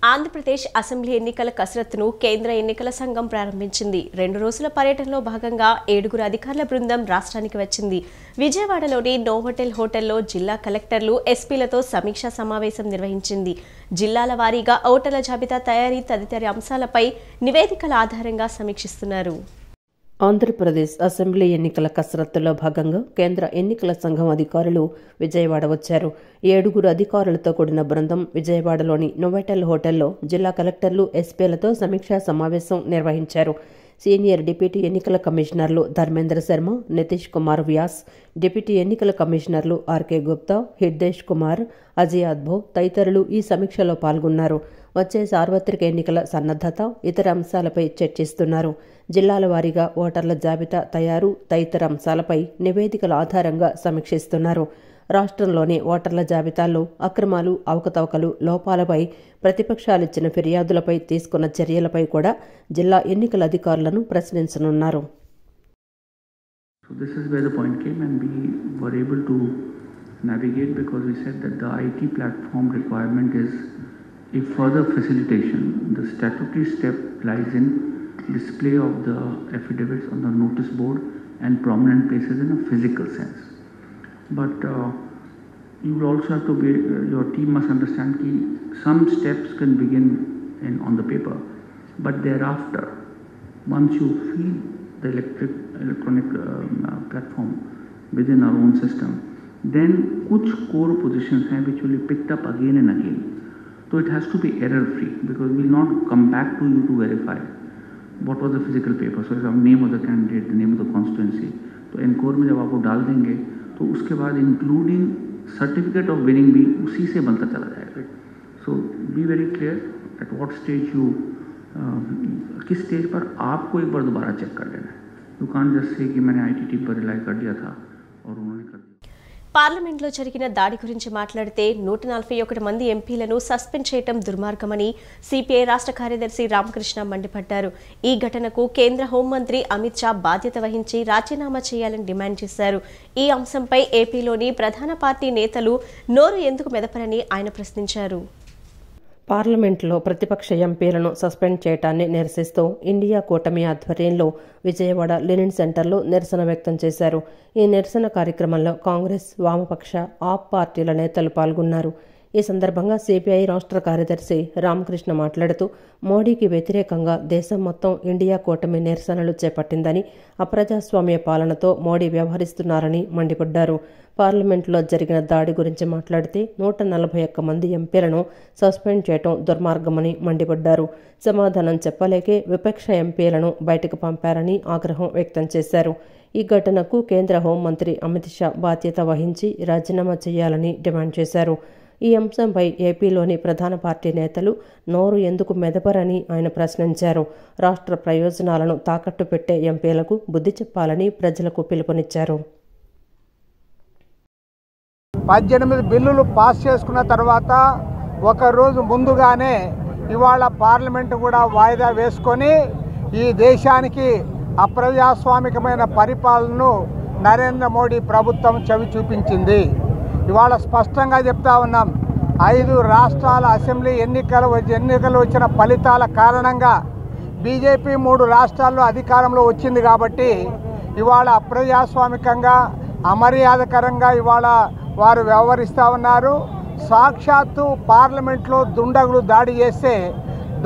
Andhra Pradesh assembly ఎన్నికల కసరత్తును కేంద్ర ఎన్నికల సంఘం ప్రారంభించింది. 2 రోజుల పర్యటనలో భాగంగా 7 అధికారుల బృందం రాష్ట్రానికి వచ్చింది. విజయవాడలోని నోవోటెల్ హోటల్లో జిల్లా కలెక్టర్లు, ఎస్పీలతో సమీక్షా సమావేశం నిర్వహించింది. జిల్లాల వారీగా ఓటర్ల జాబితా తయారీ తదితర అంశాలపై నివేదికల ఆధారంగా సమీక్షిస్తున్నారు. ఆంధ్రప్రదేశ్ అసెంబ్లీ ఎన్నికల కసరత్తులో భాగంగా కేంద్ర ఎన్నికల సంఘం అధికారులు విజయవాడ వచ్చారు. 7 అధికారులతో కూడిన బృందం విజయవాడలోని నోవోటెల్ హోటల్లో జిల్లా కలెక్టర్లు, ఎస్పీలతో సమీక్షా సమావేశం నిర్వహించారు. సీనియర్ డిప్యూటీ ఎన్నికల కమిషనర్లు ధర్మేంద్ర శర్మ, నితీష్ కుమార్ వ్యాస్, డిప్యూటీ ఎన్నికల కమిషనర్లు ఆర్కే గుప్తా, హిర్దేశ్ కుమార్, అజయ్ అద్భో తదితరులు ఈ సమీక్షలో పాల్గొన్నారు. వచ్చే సార్వత్రిక ఎన్నికల సన్నద్ధత, ఇతర అంశాలపై చర్చిస్తున్నారు. జిల్లాల వారీగా ఓటర్ల జాబితా తయారు తదితర అంశాలపై నివేదికల ఆధారంగా సమీక్షిస్తున్నారు. రాష్ట్రంలోని ఓటర్ల జాబితాల్లో అక్రమాలు, అవకతవకలు, లోపాలపై ప్రతిపక్షాలిచ్చిన ఫిర్యాదులపై తీసుకున్న చర్యలపై కూడా జిల్లా ఎన్నికల అధికారులను ప్రశ్నించనున్నారు. A further facilitation. The statutory step lies in display of the affidavits on the notice board and prominent places in a physical sense. But you will also have to be, your team must understand that some steps can begin on the paper, but thereafter, once you feed the electronic platform within our own system, then kuch core positions hai which will be picked up again and again. So it has to be error free, because we will not come back to you to verify what was the physical paper. So the name of the candidate, the name of the constituency. तो encore में जब आपको डाल देंगे तो उसके बाद including certificate of winning भी उसी से बनता चला जाएगा. So be very clear at what stage you, किस स्टेज पर आपको एक बार दोबारा चेक कर लेना है. यू कांट जस्ट से कि मैंने ITT पर रिलाई कर दिया था और उन्होंने कर दिया. పార్లమెంట్లో జరిగిన దాడి గురించి మాట్లాడితే 141 మంది ఎంపీలను సస్పెండ్ చేయడం దుర్మార్గమని సిపిఐ రాష్ట్ర కార్యదర్శి రామకృష్ణ మండిపడ్డారు. ఈ ఘటనకు కేంద్ర హోంమంత్రి అమిత్ షా బాధ్యత వహించి రాజీనామా చేయాలని డిమాండ్ చేశారు. ఈ అంశంపై ఏపీలోని ప్రధాన పార్టీ నేతలు నోరు ఎందుకు మెదపరని ఆయన ప్రశ్నించారు. పార్లమెంట్లో ప్రతిపక్ష ఎంపీలను సస్పెండ్ చేయడాన్ని నిరసిస్తూ ఇండియా కూటమి ఆధ్వర్యంలో విజయవాడ లెనిన్ సెంటర్లో నిరసన వ్యక్తం చేశారు. ఈ నిరసన కార్యక్రమంలో కాంగ్రెస్, వామపక్ష, ఆప్ పార్టీల నేతలు పాల్గొన్నారు. ఈ సందర్భంగా సిపిఐ రాష్ట్ర కార్యదర్శి రామకృష్ణ మాట్లాడుతూ మోడీకి వ్యతిరేకంగా దేశం మొత్తం ఇండియా కూటమి నిరసనలు చేపట్టిందని, అప్రజాస్వామ్య పాలనతో మోడీ వ్యవహరిస్తున్నారని మండిపడ్డారు. పార్లమెంట్లో జరిగిన దాడి గురించి మాట్లాడితే 141 మంది ఎంపీలను సస్పెండ్ చేయడం దుర్మార్గమని మండిపడ్డారు. సమాధానం చెప్పలేకే విపక్ష ఎంపీలను బయటకు పంపారని ఆగ్రహం వ్యక్తం చేశారు. ఈ ఘటనకు కేంద్ర హోంమంత్రి అమిత్ షా బాధ్యత వహించి రాజీనామా చేయాలని డిమాండ్ చేశారు. ఈ అంశంపై ఏపీలోని ప్రధాన పార్టీ నేతలు నోరు ఎందుకు మెదపరని ఆయన ప్రశ్నించారు. రాష్ట్ర ప్రయోజనాలను తాకట్టు పెట్టే ఎంపీలకు బుద్ధి చెప్పాలని ప్రజలకు పిలుపునిచ్చారు. 18 బిల్లులు పాస్ చేసుకున్న తర్వాత ఒకరోజు ముందుగానే ఇవాళ పార్లమెంటు కూడా వాయిదా వేసుకొని ఈ దేశానికి అప్రజాస్వామికమైన పరిపాలనను నరేంద్ర మోడీ ప్రభుత్వం చవి చూపించింది. ఇవాళ స్పష్టంగా చెప్తా ఉన్నాం, 5 రాష్ట్రాల అసెంబ్లీ ఎన్నికలు వచ్చిన ఫలితాల కారణంగా బీజేపీ 3 రాష్ట్రాల్లో అధికారంలో వచ్చింది. కాబట్టి ఇవాళ అప్రజాస్వామికంగా, అమర్యాదకరంగా ఇవాళ వారు వ్యవహరిస్తూ ఉన్నారు. సాక్షాత్తు పార్లమెంట్లో దుండగులు దాడి చేస్తే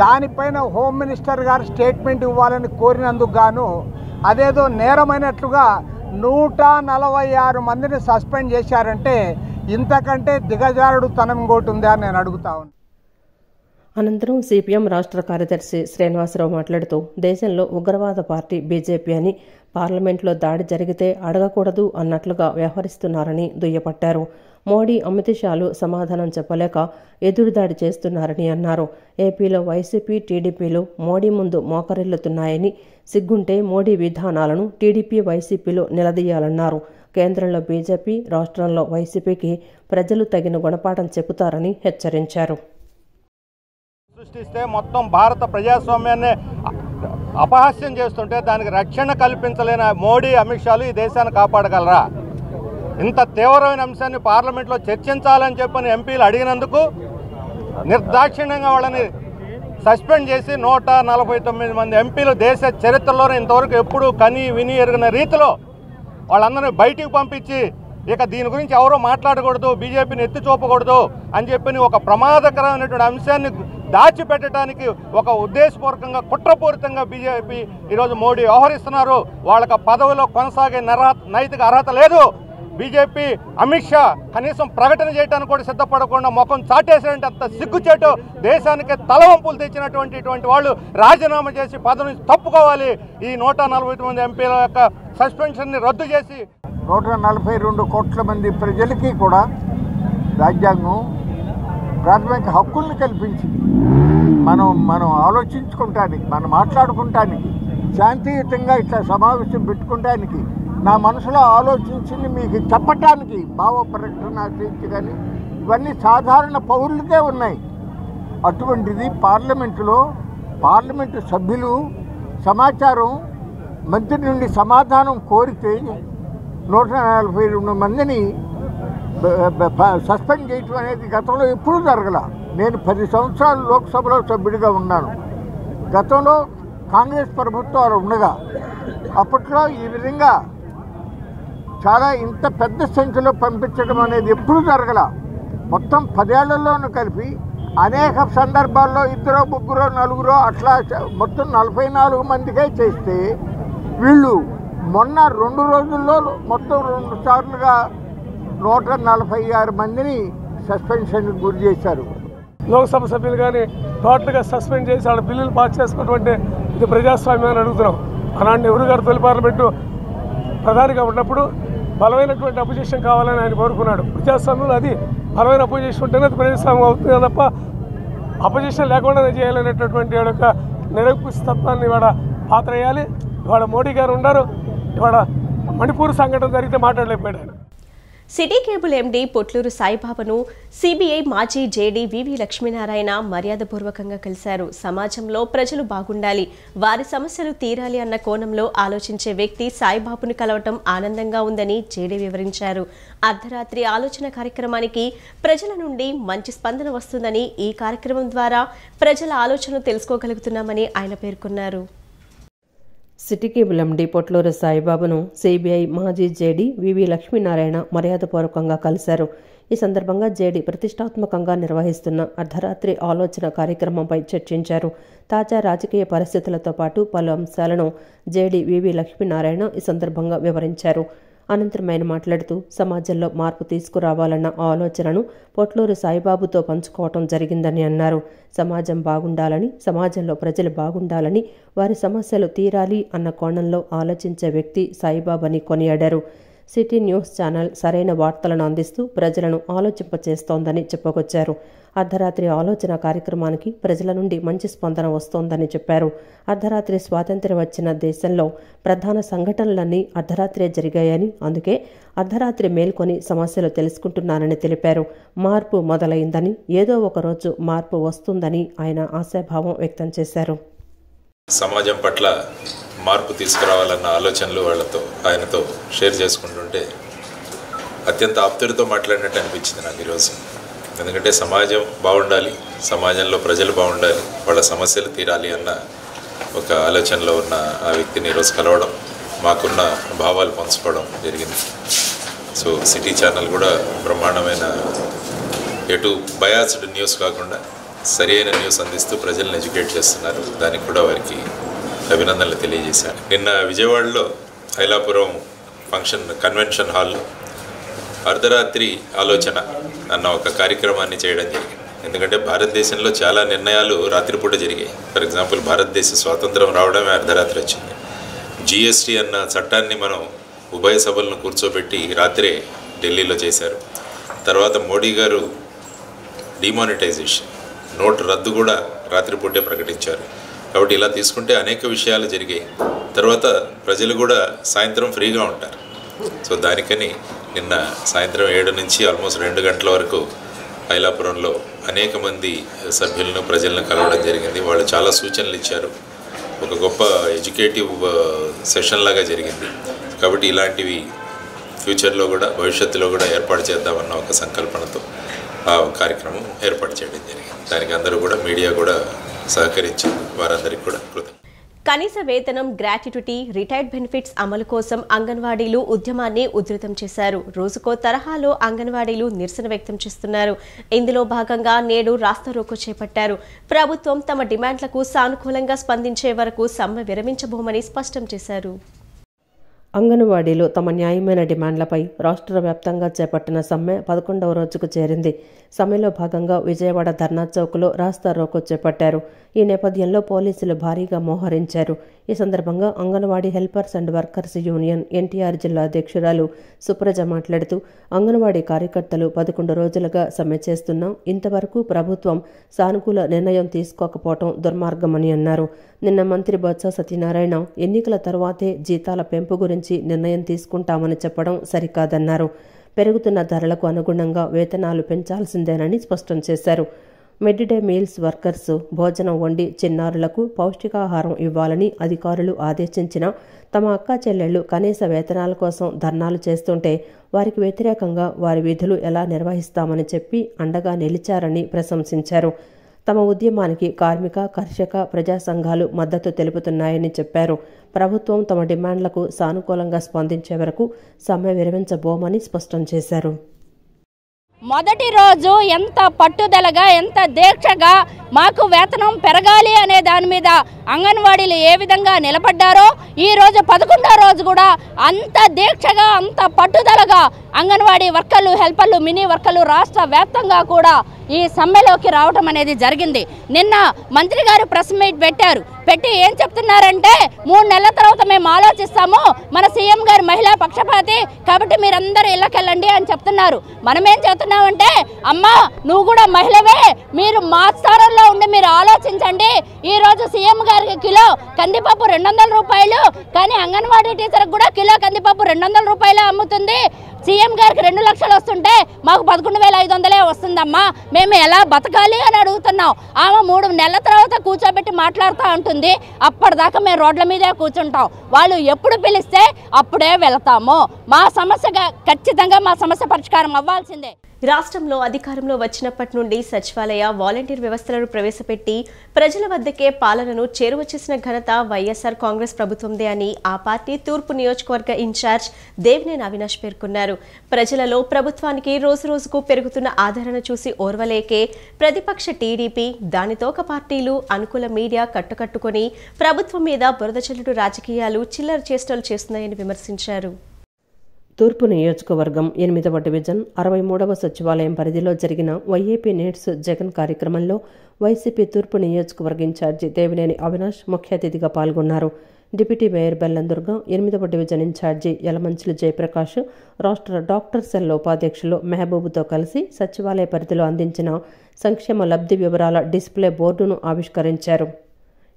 దానిపైన హోమ్ మినిస్టర్ గారు స్టేట్మెంట్ ఇవ్వాలని కోరినందుకు గాను అదేదో నేరమైనట్లుగా 146 మందిని సస్పెండ్ చేశారంటే ఇంతకంటే దిగజారుడు తనం ఇంకోటి ఉందా అని నేను అడుగుతా ఉన్నాను. అనంతరం సిపిఎం రాష్ట్ర కార్యదర్శి శ్రీనివాసరావు మాట్లాడుతూ దేశంలో ఉగ్రవాద పార్టీ బీజేపీ అని, పార్లమెంట్లో దాడి జరిగితే అడగకూడదు అన్నట్లుగా వ్యవహరిస్తున్నారని దుయ్యపట్టారు. మోడీ, అమిత్ షాలు సమాధానం చెప్పలేక ఎదురుదాడి చేస్తున్నారని అన్నారు. ఏపీలో వైసీపీ, టీడీపీలు మోడీ ముందు మోకరిల్లుతున్నాయని, సిగ్గుంటే మోడీ విధానాలను టీడీపీ, వైసీపీలో నిలదీయాలన్నారు. కేంద్రంలో బీజేపీ, రాష్ట్రంలో వైసీపీకి ప్రజలు తగిన గుణపాఠం చెబుతారని హెచ్చరించారు. సృష్టిస్తే మొత్తం భారత ప్రజాస్వామ్యాన్ని అపహాస్యం చేస్తుంటే దానికి రక్షణ కల్పించలేని మోడీ, అమిత్ షాలు ఈ దేశాన్ని కాపాడగలరా? ఇంత తీవ్రమైన అంశాన్ని పార్లమెంట్లో చర్చించాలని చెప్పని ఎంపీలు అడిగినందుకు నిర్దాక్షిణ్యంగా వాళ్ళని సస్పెండ్ చేసి 149 మంది ఎంపీలు దేశ చరిత్రలోనే ఇంతవరకు ఎప్పుడూ కని విని ఎరిగిన రీతిలో వాళ్ళందరినీ బయటికి పంపించి ఇక దీని గురించి ఎవరో మాట్లాడకూడదు, బీజేపీని ఎత్తి చూపకూడదు అని చెప్పి ఒక ప్రమాదకరమైనటువంటి అంశాన్ని దాచిపెట్టడానికి ఒక ఉద్దేశపూర్వకంగా కుట్రపూరితంగా బీజేపీ ఈరోజు మోడీ వ్యవహరిస్తున్నారు. వాళ్ళకి పదవిలో కొనసాగే నైతిక అర్హత లేదు. బీజేపీ అమిత్ షా కనీసం ప్రకటన చేయడానికి కూడా సిద్ధపడకుండా ముఖం చాటేసేంటి అంత సిగ్గుచేటు దేశానికి తలవంపులు తెచ్చినటువంటి ఇటువంటి వాళ్ళు రాజీనామా చేసి పదవిని తప్పుకోవాలి. ఈ 149 ఎంపీల యొక్క సస్పెన్షన్ని రద్దు చేసి 142 కోట్ల మంది ప్రజలకి కూడా రాజ్యాంగం ప్రాథమిక హక్కుల్ని కల్పించింది. మనం ఆలోచించుకుంటానికి, మనం మాట్లాడుకుంటానికి, శాంతియుతంగా ఇట్లా సమావేశం పెట్టుకుంటానికి, నా మనసులో ఆలోచించింది మీకు చెప్పటానికి భావ ప్రకటన స్వేచ్ఛ కానీ ఇవన్నీ సాధారణ పౌరులకే ఉన్నాయి. అటువంటిది పార్లమెంటు సభ్యులు సమాచారం మంత్రి నుండి సమాధానం కోరితే 142 మందిని సస్పెండ్ చేయటం అనేది గతంలో ఎప్పుడూ జరగల. నేను 10 సంవత్సరాలు లోక్సభలో సభ్యుడిగా ఉన్నాను. గతంలో కాంగ్రెస్ ప్రభుత్వాలు ఉండగా అప్పట్లో ఈ విధంగా చాలా ఇంత పెద్ద సంఖ్యలో పంపించడం అనేది ఎప్పుడూ జరగల. మొత్తం 10 ఏళ్లలోనూ కలిపి అనేక సందర్భాల్లో 2, 3, 4 అట్లా మొత్తం 44 మందికే చేస్తే వీళ్ళు మొన్న 2 రోజుల్లో మొత్తం 2 సార్లుగా 146 మందిని సస్పెన్షన్కి గురి చేశారు. లోక్సభ సభ్యులు కానీ టోటల్గా సస్పెండ్ చేసి వాళ్ళ బిల్లులు పాస్ చేసుకున్నటువంటి ఇది ప్రజాస్వామ్యాన్ని అడుగుతున్నాం. అలాంటి నెహ్రూ గారు తొలి పార్లమెంటు ప్రధానిగా ఉన్నప్పుడు బలమైనటువంటి అపోజిషన్ కావాలని ఆయన కోరుకున్నాడు. ప్రజాస్వామ్యంలో అది బలమైన అపోజిషన్ ఉంటేనే అది ప్రజాస్వామ్యం అవుతుంది తప్ప అపోజిషన్ లేకుండానే చేయాలనేటటువంటి యొక్క నిరంకుశతత్వాన్ని ఇవాళ పాత్ర వేయాలి. ఇవాళ మోడీ గారు ఉన్నారు. ఇవాళ మణిపూర్ సంఘటన జరిగితే మాట్లాడలేకపోయాడు ఆయన. సిటీ కేబుల్ ఎండీ పొట్లూరు సాయిబాబాను సిబిఐ మాజీ జేడీ వివి లక్ష్మీనారాయణ మర్యాదపూర్వకంగా కలిశారు. సమాజంలో ప్రజలు బాగుండాలి, వారి సమస్యలు తీరాలి అన్న కోణంలో ఆలోచించే వ్యక్తి సాయిబాబును కలవటం ఆనందంగా ఉందని జేడీ వివరించారు. అర్ధరాత్రి ఆలోచన కార్యక్రమానికి ప్రజల నుండి మంచి స్పందన వస్తుందని, ఈ కార్యక్రమం ద్వారా ప్రజల ఆలోచనలు తెలుసుకోగలుగుతున్నామని ఆయన పేర్కొన్నారు. సిటీ కేబుల్ ఎండీ పొట్లూరు సాయిబాబాను సిబిఐ మాజీ జేడీ వివి లక్ష్మీనారాయణ మర్యాదపూర్వకంగా కలిశారు. ఈ సందర్భంగా జేడీ ప్రతిష్టాత్మకంగా నిర్వహిస్తున్న అర్ధరాత్రి ఆలోచన కార్యక్రమంపై చర్చించారు. తాజా రాజకీయ పరిస్థితులతో పాటు పలు అంశాలను జేడీ వివి లక్ష్మీనారాయణ ఈ సందర్భంగా వివరించారు. అనంతరం ఆయన మాట్లాడుతూ సమాజంలో మార్పు తీసుకురావాలన్న ఆలోచనను పొట్లూరు సాయిబాబుతో పంచుకోవటం జరిగిందని అన్నారు. సమాజం బాగుండాలని, సమాజంలో ప్రజలు బాగుండాలని, వారి సమస్యలు తీరాలి అన్న కోణంలో ఆలోచించే వ్యక్తి సాయిబాబాని కొనియాడారు. సిటీ న్యూస్ ఛానల్ సరైన వార్తలను అందిస్తూ ప్రజలను ఆలోచింపచేస్తోందని చెప్పుకొచ్చారు. అర్ధరాత్రి ఆలోచన కార్యక్రమానికి ప్రజల నుండి మంచి స్పందన వస్తోందని చెప్పారు. అర్ధరాత్రి స్వాతంత్ర్యం వచ్చిన దేశంలో ప్రధాన సంఘటనలన్నీ అర్ధరాత్రే జరిగాయని, అందుకే అర్ధరాత్రి మేల్కొని సమస్యలు తెలుసుకుంటున్నానని తెలిపారు. మార్పు మొదలైందని, ఏదో ఒక రోజు మార్పు వస్తుందని ఆయన ఆశాభావం వ్యక్తం చేశారు. సమాజం పట్ల మార్పు తీసుకురావాలన్న ఆలోచనలు ఆయనతో షేర్ చేసుకుంటుంటే అత్యంత ఆప్తుడితో మాట్లాడినట్టు అనిపించింది నాకు ఈరోజు. ఎందుకంటే సమాజం బాగుండాలి, సమాజంలో ప్రజలు బాగుండాలి, వాళ్ళ సమస్యలు తీరాలి అన్న ఒక ఆలోచనలో ఉన్న ఆ వ్యక్తిని ఈరోజు కలవడం, మాకున్న భావాలు పంచుకోవడం జరిగింది. సో సిటీ ఛానల్ కూడా బ్రహ్మాండమైన ఎటు బయాస్డ్ న్యూస్ కాకుండా సరైన న్యూస్ అందిస్తూ ప్రజలను ఎడ్యుకేట్ చేస్తున్నారు. దానికి కూడా వారికి అభినందనలు తెలియజేశాను. నిన్న విజయవాడలో ఐలాపురం కన్వెన్షన్ హాల్లో అర్ధరాత్రి ఆలోచన అన్న ఒక కార్యక్రమాన్ని చేయడం జరిగింది. ఎందుకంటే భారతదేశంలో చాలా నిర్ణయాలు రాత్రిపూట జరిగాయి. ఫర్ ఎగ్జాంపుల్ భారతదేశ స్వాతంత్రం రావడమే అర్ధరాత్రి వచ్చింది. జిఎస్టీ అన్న చట్టాన్ని మనం ఉభయ సభలను కూర్చోబెట్టి రాత్రే ఢిల్లీలో చేశారు. తర్వాత మోడీ గారు డిమానిటైజేషన్, నోటు రద్దు కూడా రాత్రిపూటే ప్రకటించారు. కాబట్టి ఇలా తీసుకుంటే అనేక విషయాలు జరిగాయి. తర్వాత ప్రజలు కూడా సాయంత్రం ఫ్రీగా ఉంటారు. సో దానికని నిన్న సాయంత్రం 7 నుంచి ఆల్మోస్ట్ 2 గంటల వరకు ఐలాపురంలో అనేక మంది సభ్యులను ప్రజలను కలవడం జరిగింది. వాళ్ళు చాలా సూచనలు ఇచ్చారు. ఒక గొప్ప ఎడ్యుకేటివ్ సెషన్ లాగా జరిగింది. కాబట్టి ఇలాంటివి ఫ్యూచర్లో కూడా, భవిష్యత్తులో కూడా ఏర్పాటు చేద్దామన్న ఒక సంకల్పనతో ఆ కార్యక్రమం ఏర్పాటు చేయడం జరిగింది. దానికి అందరూ కూడా, మీడియా కూడా సహకరించారు. వారందరికీ కూడా కృతజ్ఞతలు. కనీస వేతనం, గ్రాట్యుటీ, రిటైర్డ్ బెనిఫిట్స్ అమలు కోసం అంగన్వాడీలు ఉద్యమాన్ని ఉధృతం చేశారు. రోజుకో తరహాలో అంగన్వాడీలు నిరసన వ్యక్తం చేస్తున్నారు. ఇందులో భాగంగా నేడు రాస్తారోకో చేపట్టారు. ప్రభుత్వం తమ డిమాండ్లకు సానుకూలంగా స్పందించే వరకు సమ్మె విరమించబోమని స్పష్టం చేశారు. అంగన్వాడీలు తమ న్యాయమైన డిమాండ్లపై రాష్ట్ర వ్యాప్తంగా చేపట్టిన సమ్మె 11వ రోజుకు చేరింది. సమ్మెలో భాగంగా విజయవాడ ధర్నా చౌక్లో రాస్తా రోకో చేపట్టారు. ఈ నేపథ్యంలో పోలీసులు భారీగా మోహరించారు. ఈ సందర్భంగా anganwadi helpers and workers union NTR జిల్లా అధ్యక్షురాలు సుప్రజ మాట్లాడుతూ, అంగన్వాడీ కార్యకర్తలు 11 రోజులుగా సమ్మె చేస్తున్నాం. ఇంతవరకు ప్రభుత్వం సానుకూల నిర్ణయం తీసుకోకపోవడం దుర్మార్గమని అన్నారు. నిన్న మంత్రి బొత్స సత్యనారాయణ ఎన్నికల తర్వాతే జీతాల పెంపు గురించి నిర్ణయం తీసుకుంటామని చెప్పడం సరికాదన్నారు. పెరుగుతున్న ధరలకు అనుగుణంగా వేతనాలు పెంచాల్సిందేనని స్పష్టం చేశారు. మిడ్ డే మీల్స్ వర్కర్స్ భోజనం వండి చిన్నారులకు పౌష్టికాహారం ఇవ్వాలని అధికారులు ఆదేశించినా తమ అక్కా చెల్లెళ్లు కనీస వేతనాల కోసం ధర్నాలు చేస్తుంటే వారికి వ్యతిరేకంగా వారి విధులు ఎలా నిర్వహిస్తామని చెప్పి అండగా నిలిచారని ప్రశంసించారు. తమ ఉద్యమానికి కార్మిక, కర్షక, ప్రజా సంఘాలు మద్దతు తెలుపుతున్నాయని చెప్పారు. ప్రభుత్వం తమ డిమాండ్లకు సానుకూలంగా స్పందించే వరకు సమ్మె విరమించబోమని స్పష్టం చేశారు. మొదటి రోజు ఎంత పట్టుదలగా, ఎంత దీక్షగా మాకు వేతనం పెరగాలి అనే దాని మీద అంగన్వాడీలు ఏ విధంగా నిలబడ్డారో ఈ రోజు 11వ రోజు కూడా అంత దీక్షగా, అంత పట్టుదలగా అంగన్వాడీ వర్కర్లు, హెల్పర్లు, మినీ వర్కర్లు రాష్ట్ర వ్యాప్తంగా కూడా ఈ సమ్మెలోకి రావటం అనేది జరిగింది. నిన్న మంత్రి గారు ప్రెస్ మీట్ పెట్టి ఏం చెప్తున్నారంటే 3 నెలల తర్వాత మేము ఆలోచిస్తాము, మన సీఎం గారు మహిళా పక్షపాతి కాబట్టి మీరందరూ ఇళ్ళకెళ్ళండి అని చెప్తున్నారు. మనం ఏం చెప్తున్నామంటే, అమ్మా నువ్వు కూడా మహిళవే, మీరు మా స్థానంలో ఉండి మీరు ఆలోచించండి. ఈ రోజు సీఎం గారికి కిలో కందిపప్పు 200 రూపాయలు, కానీ అంగన్వాడీ టీచర్కి కూడా కిలో కందిపప్పు 200 రూపాయలే అమ్ముతుంది. సీఎం గారికి 2 లక్షలు వస్తుంటే మాకు 11,500 వస్తుందమ్మా, మేము ఎలా బతకాలి అని అడుగుతున్నాం. ఆమె 3 నెలల తర్వాత కూర్చోబెట్టి మాట్లాడుతూ ఉంటుంది. అప్పటిదాకా మేము రోడ్ల మీదే కూర్చుంటాం. వాళ్ళు ఎప్పుడు పిలిస్తే అప్పుడే వెళతాము. మా సమస్యగా ఖచ్చితంగా మా సమస్య పరిష్కారం అవ్వాల్సిందే. రాష్ట్రంలో అధికారంలో వచ్చినప్పటి నుండి సచివాలయ, వాలంటీర్ వ్యవస్థలను ప్రవేశపెట్టి ప్రజల వద్దకే పాలనను చేరువ చేసిన ఘనత వైఎస్ఆర్ కాంగ్రెస్ ప్రభుత్వందే అని ఆ పార్టీ తూర్పు నియోజకవర్గ ఇన్ఛార్జ్ దేవినేని అవినాష్ పేర్కొన్నారు. ప్రజలలో ప్రభుత్వానికి రోజురోజుకు పెరుగుతున్న ఆదరణ చూసి ఓర్వలేకే ప్రతిపక్ష టీడీపీ, దానితోక పార్టీలు, అనుకూల మీడియా కట్టుకట్టుకుని ప్రభుత్వం మీద బురద చల్లుడు రాజకీయాలు, చిల్లర చేష్టలు చేస్తున్నాయని విమర్శించారు. తూర్పు నియోజకవర్గం 8వ డివిజన్ 63వ సచివాలయం పరిధిలో జరిగిన వైఏపీ నీడ్స్ జగన్ కార్యక్రమంలో వైసీపీ తూర్పు నియోజకవర్గ ఇన్ఛార్జి దేవినేని అవినాష్ ముఖ్య అతిథిగా పాల్గొన్నారు. డిప్యూటీ మేయర్ బెల్లందుర్గ, 8వ డివిజన్ ఇన్ఛార్జి యలమంచిలి జయప్రకాష్, రాష్ట్ర డాక్టర్ సెల్ ఉపాధ్యక్షులు మెహబూబ్తో కలిసి సచివాలయ పరిధిలో అందించిన సంక్షేమ లబ్ధి వివరాల డిస్ప్లే బోర్డును ఆవిష్కరించారు.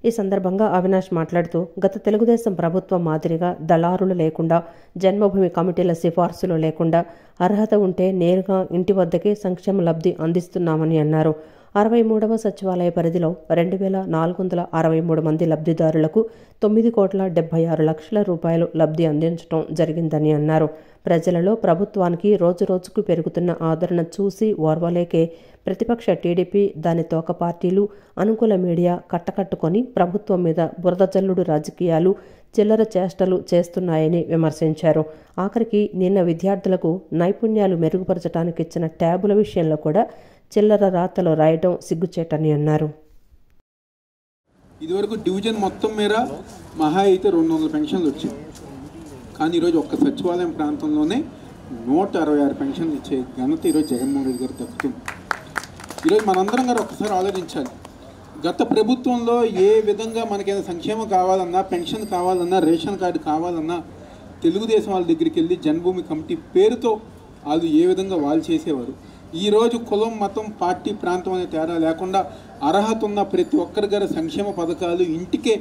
ఈ సందర్భంగా అవినాష్ మాట్లాడుతూ, గత తెలుగుదేశం ప్రభుత్వం మాదిరిగా దళారులు లేకుండా, జన్మభూమి కమిటీల సిఫార్సులు లేకుండా అర్హత ఉంటే నేరుగా ఇంటి వద్దకే సంక్షేమ లబ్ధి అందిస్తున్నామని అన్నారు. 63వ సచివాలయ పరిధిలో 2,463 మంది లబ్ధిదారులకు 9,76,00,000 రూపాయలు లబ్ధి అందించడం జరిగిందని అన్నారు. ప్రజలలో ప్రభుత్వానికి రోజురోజుకు పెరుగుతున్న ఆదరణ చూసి ఓర్వలేకే ప్రతిపక్ష టీడీపీ, దాని తోక పార్టీలు, అనుకూల మీడియా కట్టకట్టుకొని ప్రభుత్వం మీద బురద జల్లుడు రాజకీయాలు, చిల్లర చేష్టలు చేస్తున్నాయని విమర్శించారు. ఆఖరికి నిన్న విద్యార్థులకు నైపుణ్యాలు మెరుగుపరచడానికి ఇచ్చిన ట్యాబుల విషయంలో కూడా చిల్లర రాతలు రాయడం సిగ్గుచేటని అన్నారు. ఇదివరకు డివిజన్ మొత్తం మీద మహా అయితే 200 పెన్షన్లు వచ్చాయి. కానీ ఈరోజు ఒక్క సచివాలయం ప్రాంతంలోనే 166 పెన్షన్లు ఇచ్చే ఘనత ఈరోజు జగన్మోహన్ రెడ్డి గారు దక్కుతుంది. ఈరోజు మనందరం గారు ఒక్కసారి ఆలోచించాలి. గత ప్రభుత్వంలో ఏ విధంగా మనకైనా సంక్షేమం కావాలన్నా, పెన్షన్ కావాలన్నా, రేషన్ కార్డు కావాలన్నా తెలుగుదేశం వాళ్ళ దగ్గరికి వెళ్ళి జన్మభూమి కమిటీ పేరుతో వాళ్ళు ఏ విధంగా వాళ్ళు చేసేవారు. ఈరోజు కులం, మతం, పార్టీ, ప్రాంతం అనే తేడా లేకుండా అర్హత ఉన్న ప్రతి ఒక్కరి గారి సంక్షేమ పథకాలు ఇంటికే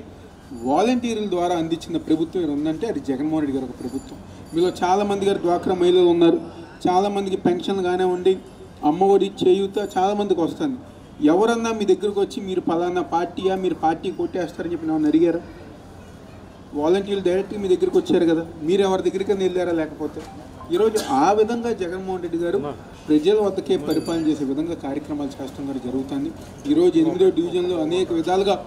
వాలంటీర్ల ద్వారా అందించిన ప్రభుత్వం ఉందంటే అది జగన్మోహన్ రెడ్డి గారి ఒక ప్రభుత్వం. మీలో చాలామంది గారు డ్వాక్రా మహిళలు ఉన్నారు. చాలామందికి పెన్షన్ కానివ్వండి, అమ్మఒడి, చేయూత చాలామందికి వస్తుంది. ఎవరన్నా మీ దగ్గరకు వచ్చి మీరు పలానా పార్టీయా, మీరు పార్టీ కొట్టేస్తారని చెప్పి నన్ను అడిగారు? వాలంటీర్లు డైరెక్ట్గా మీ దగ్గరికి వచ్చారు కదా, మీరు ఎవరి దగ్గరికి వెళ్ళారా? లేకపోతే ఈరోజు ఆ విధంగా జగన్మోహన్ రెడ్డి గారు ప్రజల వద్దకే పరిపాలన చేసే విధంగా కార్యక్రమాలు చేస్తాం గారు జరుగుతుంది. ఈరోజు 8వ డివిజన్లో అనేక విధాలుగా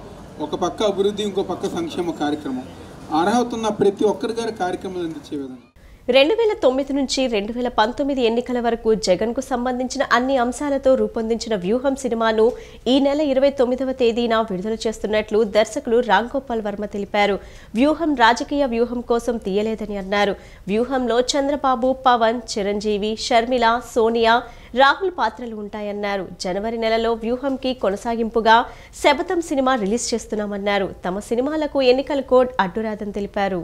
ఒక పక్క అభివృద్ధి, ఇంకో పక్క సంక్షేమ కార్యక్రమం, అర్హత ఉన్న ప్రతి ఒక్కరి గారి కార్యక్రమాలు అందించే విధంగా 2009 నుంచి 2019 ఎన్నికల వరకు జగన్కు సంబంధించిన అన్ని అంశాలతో రూపొందించిన వ్యూహం సినిమాను ఈ నెల 29వ తేదీన విడుదల చేస్తున్నట్లు దర్శకులు రామ్ గోపాల్ వర్మ తెలిపారు. వ్యూహం రాజకీయ వ్యూహం కోసం తీయలేదని అన్నారు. వ్యూహంలో చంద్రబాబు, పవన్, చిరంజీవి, షర్మిల, సోనియా, రాహుల్ పాత్రలు ఉంటాయన్నారు. జనవరి నెలలో వ్యూహంకి కొనసాగింపుగా శపథం సినిమా రిలీజ్ చేస్తున్నామన్నారు. తమ సినిమాలకు ఎన్నికల కోడ్ అడ్డురాదని తెలిపారు.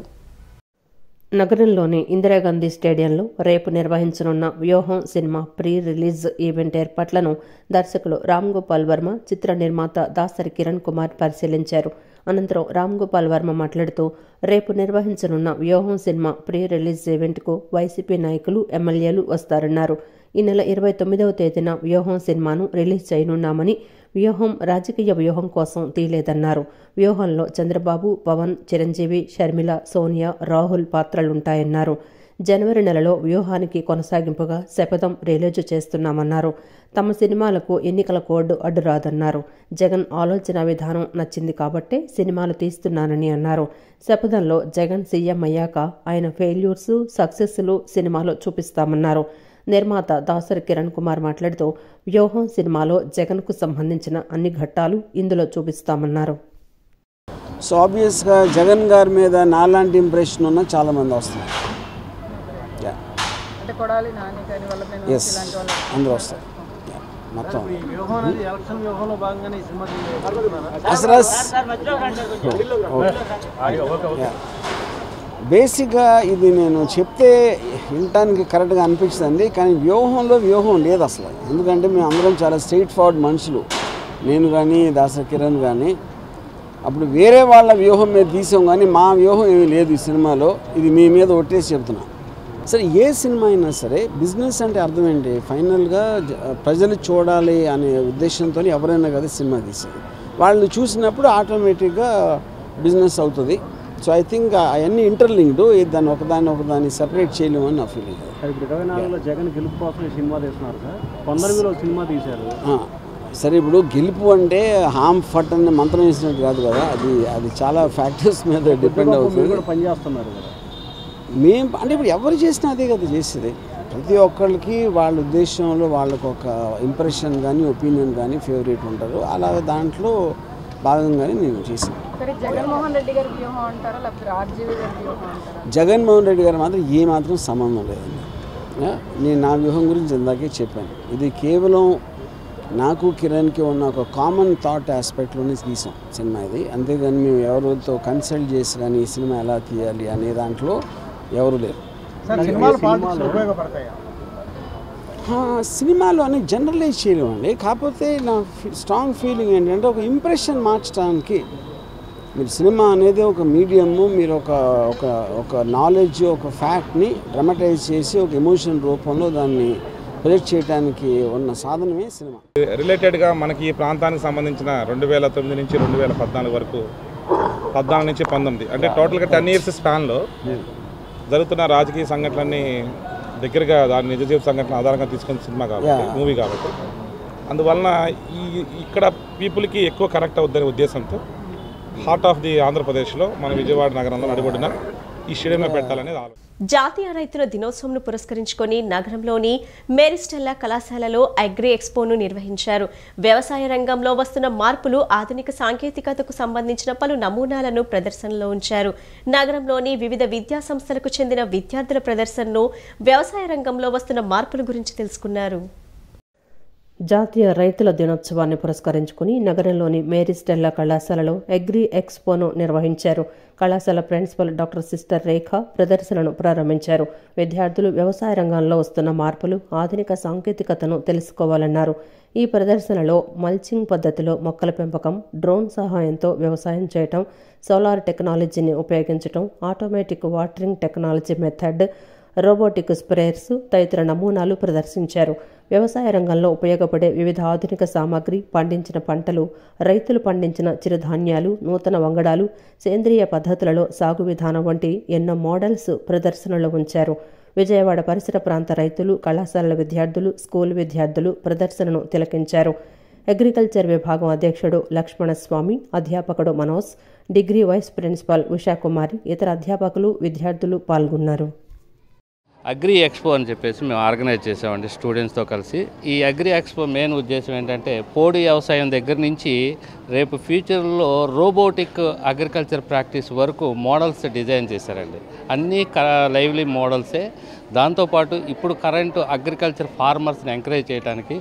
నగరంలోని ఇందిరాగాంధీ స్టేడియంలో రేపు నిర్వహించనున్న వ్యూహం సినిమా ప్రీ రిలీజ్ ఈవెంట్ ఏర్పాట్లను దర్శకులు రామ్ గోపాల్ వర్మ, చిత్ర నిర్మాత దాసరి కిరణ్ కుమార్ పరిశీలించారు. అనంతరం రామ్ గోపాల్ వర్మ మాట్లాడుతూ, రేపు నిర్వహించనున్న వ్యూహం సినిమా ప్రీ రిలీజ్ ఈవెంట్కు వైసీపీ నాయకులు, ఎమ్మెల్యేలు వస్తారన్నారు. ఈ నెల 29వ తేదీన వ్యూహం సినిమాను రిలీజ్ చేయనున్నామని, వ్యూహం రాజకీయ వ్యూహం కోసం తీయలేదన్నారు. వ్యూహంలో చంద్రబాబు, పవన్, చిరంజీవి, షర్మిల, సోనియా, రాహుల్ పాత్రలుంటాయన్నారు. జనవరి నెలలో వ్యూహానికి కొనసాగింపుగా శపథం రిలీజ్ చేస్తున్నామన్నారు. తమ సినిమాలకు ఎన్నికల కోడ్ అడ్డురాదన్నారు. జగన్ ఆలోచన విధానం నచ్చింది కాబట్టే సినిమాలు తీస్తున్నానని అన్నారు. శపథంలో జగన్ సీఎం అయ్యాక ఆయన ఫెయిల్యూర్స్, సక్సెస్లు సినిమాలో చూపిస్తామన్నారు. నిర్మాత దాసరి కిరణ్ కుమార్ మాట్లాడుతూ, వ్యూహం సినిమాలో జగన్కు సంబంధించిన అన్ని ఘట్టాలు ఇందులో చూపిస్తామన్నారు. సో ఆబ్వియస్గా జగన్ గారి మీద నాలాంటి ఇంప్రెషన్ ఉన్న చాలామంది వస్తున్నారు. ఎస్, అందరూ వస్తారు మొత్తం. బేసిక్గా ఇది నేను చెప్తే వినటానికి కరెక్ట్గా అనిపించిందండి, కానీ వ్యూహంలో వ్యూహం లేదు అసలు. ఎందుకంటే మేము అందరం చాలా స్ట్రైట్ ఫార్వర్డ్ మనుషులు, నేను కానీ దాసరి కిరణ్ కానీ. అప్పుడు వేరే వాళ్ళ వ్యూహం మీద తీసాం, కానీ మా వ్యూహం ఏమీ లేదు ఈ సినిమాలో. ఇది మీ మీద ఒట్టేసి చెప్తున్నాం. సరే, ఏ సినిమా అయినా సరే బిజినెస్ అంటే అర్థం ఏంటి? ఫైనల్గా ప్రజలు చూడాలి అనే ఉద్దేశంతో ఎవరైనా కదా సినిమా తీసేది. వాళ్ళని చూసినప్పుడు ఆటోమేటిక్గా బిజినెస్ అవుతుంది. సో ఐ థింక్ అవన్నీ ఇంటర్లింక్డ్, దాన్ని ఒకదాన్ని సెపరేట్ చేయలేము అని నా ఫీలింగ్. ఇప్పుడు 24లో జగన్ గెలుపు కోసం సినిమా తీస్తున్నారు సార్, కొందరు సినిమా తీశారు. సరే, ఇప్పుడు గెలుపు అంటే హామ్ ఫట్ అనే మంత్రం వేసినట్టు కాదు కదా, అది చాలా ఫ్యాక్టర్స్ మీద డిపెండ్ అవుతుంది. పనిచేస్తున్నారు కదా మేము, అంటే ఇప్పుడు ఎవరు చేసినా అదే కదా చేసేది. ప్రతి ఒక్కరికి వాళ్ళ ఉద్దేశంలో వాళ్ళకు ఒక ఇంప్రెషన్ కానీ ఒపీనియన్ కానీ ఫేవరెట్ ఉంటారు. అలాగే దాంట్లో భాగంగానే నేను చేశాను. జగన్మోహన్ రెడ్డి గారి వ్యూహం అంటారా లేకపోతే ఆర్జీవీ గారి వ్యూహం అంటారా? జగన్మోహన్ రెడ్డి గారు మాత్రం ఏమాత్రం సంబంధం లేదండి. నేను నా వ్యూహం గురించి ఇందాకే చెప్పాను. ఇది కేవలం నాకు కిరణ్కి ఉన్న ఒక కామన్ థాట్ ఆస్పెక్ట్లోనే తీసాం సినిమా ఇది. అంతేగాని మేము ఎవరితో కన్సల్ట్ చేసి కానీ ఈ సినిమా ఎలా తీయాలి అనే దాంట్లో ఎవరు లేరు. సినిమాలో అని జనరలైజ్ చేయలేమండి. కాకపోతే నా స్ట్రాంగ్ ఫీలింగ్ ఏంటంటే ఒక ఇంప్రెషన్ మార్చడానికి మీరు సినిమా అనేది ఒక మీడియము, మీరు ఒక నాలెడ్జ్, ఒక ఫ్యాక్ట్ని డ్రమటైజ్ చేసి ఒక ఎమోషన్ రూపంలో దాన్ని ప్రొజెక్ట్ చేయడానికి ఉన్న సాధనమే సినిమా. రిలేటెడ్గా మనకి ఈ ప్రాంతానికి సంబంధించిన 2009 నుంచి 2014 వరకు, 14 నుంచి 19 అంటే టోటల్గా 10 years స్పాన్లో జరుగుతున్న రాజకీయ సంఘటనలన్నీ దగ్గరగా దాని నిజ జీవిత సంఘటన ఆధారంగా తీసుకున్న సినిమా కాబట్టి, మూవీ కాబట్టి, అందువలన ఇక్కడ పీపుల్కి ఎక్కువ కనెక్ట్ అవుద్దనే ఉద్దేశంతో హార్ట్ ఆఫ్ ది ఆంధ్రప్రదేశ్లో మన విజయవాడ నగరంలో నడిబడిన ఈ స్టేడియంలో పెట్టాలనేది ఆలోచన. జాతీయ రైతుల దినోత్సవంను పురస్కరించుకొని నగరంలోని మేరిస్టెల్లా కళాశాలలో అగ్రి ఎక్స్పోను నిర్వహించారు. వ్యవసాయ రంగంలో వస్తున్న మార్పులు, ఆధునిక సాంకేతికతకు సంబంధించిన పలు నమూనాలను ప్రదర్శనలో ఉంచారు. నగరంలోని వివిధ విద్యా సంస్థలకు చెందిన విద్యార్థుల ప్రదర్శనను వ్యవసాయ రంగంలో వస్తున్న మార్పుల గురించి తెలుసుకున్నారు. జాతీయ రైతుల దినోత్సవాన్ని పురస్కరించుకుని నగరంలోని మేరీ స్టెల్లా కళాశాలలో అగ్రి ఎక్స్పోను నిర్వహించారు. కళాశాల ప్రిన్సిపల్ డాక్టర్ సిస్టర్ రేఖ ప్రదర్శనను ప్రారంభించారు. విద్యార్థులు వ్యవసాయ రంగంలో వస్తున్న మార్పులు, ఆధునిక సాంకేతికతను తెలుసుకోవాలన్నారు. ఈ ప్రదర్శనలో మల్చింగ్ పద్ధతిలో మొక్కల పెంపకం, డ్రోన్ సహాయంతో వ్యవసాయం చేయటం, సోలార్ టెక్నాలజీని ఉపయోగించటం, automatic watering technology method, robotic sprayers తదితర నమూనాలు ప్రదర్శించారు. వ్యవసాయ రంగంలో ఉపయోగపడే వివిధ ఆధునిక సామాగ్రి, పండించిన పంటలు, రైతులు పండించిన చిరుధాన్యాలు, నూతన వంగడాలు, సేంద్రియ పద్ధతులలో సాగు విధానం వంటి ఎన్నో మోడల్స్ ప్రదర్శనలో ఉంచారు. విజయవాడ పరిసర ప్రాంత రైతులు, కళాశాలల విద్యార్థులు, స్కూల్ విద్యార్థులు ప్రదర్శనను తిలకించారు. అగ్రికల్చర్ విభాగం అధ్యక్షుడు లక్ష్మణస్వామి, అధ్యాపకుడు Manoj, degree vice principal Ushakumari, ఇతర అధ్యాపకులు, విద్యార్థులు పాల్గొన్నారు. అగ్రి ఎక్స్పో అని చెప్పేసి మేము ఆర్గనైజ్ చేసామండి స్టూడెంట్స్తో కలిసి. ఈ అగ్రి ఎక్స్పో మెయిన్ ఉద్దేశం ఏంటంటే పోడి వ్యవసాయం దగ్గర నుంచి రేపు ఫ్యూచర్లో రోబోటిక్ అగ్రికల్చర్ ప్రాక్టీస్ వరకు మోడల్స్ డిజైన్ చేశారండి. అన్నీ లైవ్లీ మోడల్సే. దాంతోపాటు ఇప్పుడు కరెంటు అగ్రికల్చర్ ఫార్మర్స్ని ఎంకరేజ్ చేయడానికి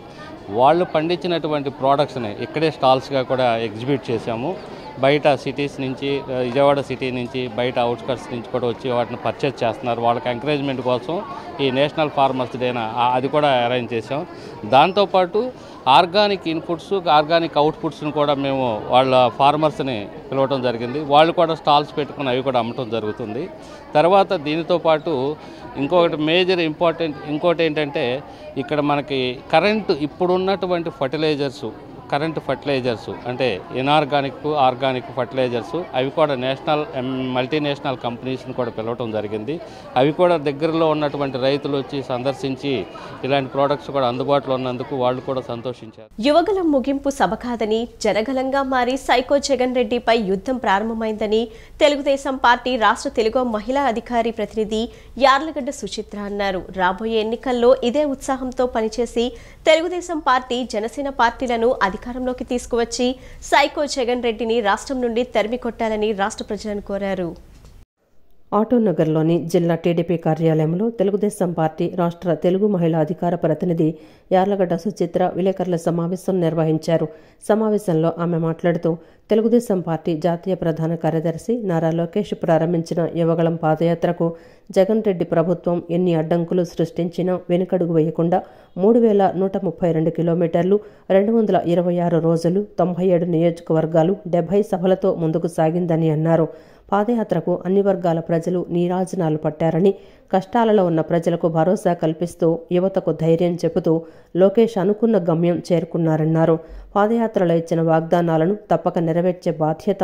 వాళ్ళు పండించినటువంటి ప్రోడక్ట్స్ని ఇక్కడే స్టాల్స్గా కూడా ఎగ్జిబిట్ చేశాము. బయట సిటీస్ నుంచి, విజయవాడ సిటీ నుంచి, బయట అవుట్స్కట్స్ నుంచి కూడా వచ్చి వాటిని పర్చేజ్ చేస్తున్నారు. వాళ్ళకి ఎంకరేజ్మెంట్ కోసం ఈ నేషనల్ ఫార్మర్స్ డేనా అది కూడా అరేంజ్ చేసాం. దాంతోపాటు ఆర్గానిక్ ఇన్పుట్స్, ఆర్గానిక్ అవుట్పుట్స్ని కూడా మేము వాళ్ళ ఫార్మర్స్ని పిలవటం జరిగింది. వాళ్ళు కూడా స్టాల్స్ పెట్టుకుని అవి కూడా అమ్మటం జరుగుతుంది. తర్వాత దీనితో పాటు ఇంకొకటి మేజర్ ఇంకోటి ఏంటంటే ఇక్కడ మనకి కరెంటు ఇప్పుడున్నటువంటి కరెంటు ఫర్టిలైజర్స్ అంటే ఇన్ఆర్గానిక్, ఆర్గానిక్ ఫర్టిలైజర్స్ అవి కూడా మల్టీనేషనల్ కంపెనీస్ని కూడా పిలవటం జరిగింది. అవి కూడా దగ్గరలో ఉన్నటువంటి రైతులు వచ్చి సందర్శించి ఇలాంటి ప్రోడక్ట్స్ కూడా అందుబాటులో ఉన్నందుకు వాళ్ళు కూడా సంతోషించారు. యువగలం ముగింపు సభ కాదని జనగలంగా మారి సైకో జగన్ రెడ్డిపై యుద్ధం ప్రారంభమైందని తెలుగుదేశం పార్టీ రాష్ట్ర తెలుగు మహిళా అధికారి ప్రతినిధి యార్లగడ్డ సుచిత్ర అన్నారు. రాబోయే ఎన్నికల్లో ఇదే ఉత్సాహంతో పనిచేసి తెలుగుదేశం పార్టీ, జనసేన పార్టీలను అధికారంలోకి తీసుకువచ్చి సైకో జగన్ రెడ్డిని రాష్ట్రం నుండి తరిమి కొట్టాలని రాష్ట్ర ప్రజలను కోరారు. ఆటోనగర్లోని జిల్లా టీడీపీ కార్యాలయంలో తెలుగుదేశం పార్టీ రాష్ట్ర తెలుగు మహిళా అధికార ప్రతినిధి యార్లగడ్డ సుచిత్ర విలేకరుల సమావేశం నిర్వహించారు. సమావేశంలో ఆమె మాట్లాడుతూ తెలుగుదేశం పార్టీ జాతీయ ప్రధాన కార్యదర్శి నారా లోకేష్ ప్రారంభించిన యువగళం పాదయాత్రకు జగన్ రెడ్డి ప్రభుత్వం ఎన్ని అడ్డంకులు సృష్టించినా వెనుకడుగు వేయకుండా 3132 కిలోమీటర్లు, 226 రోజులు, 97 నియోజకవర్గాలు, 70 సభలతో ముందుకు సాగిందని అన్నారు. పాదయాత్రకు అన్ని వర్గాల ప్రజలు నీరాజనాలు పట్టారని, కష్టాలలో ఉన్న ప్రజలకు భరోసా కల్పిస్తూ యువతకు ధైర్యం చెబుతూ లోకేష్ అనుకున్న గమ్యం చేరుకున్నారన్నారు. పాదయాత్రలో ఇచ్చిన వాగ్దానాలను తప్పక నెరవేర్చే బాధ్యత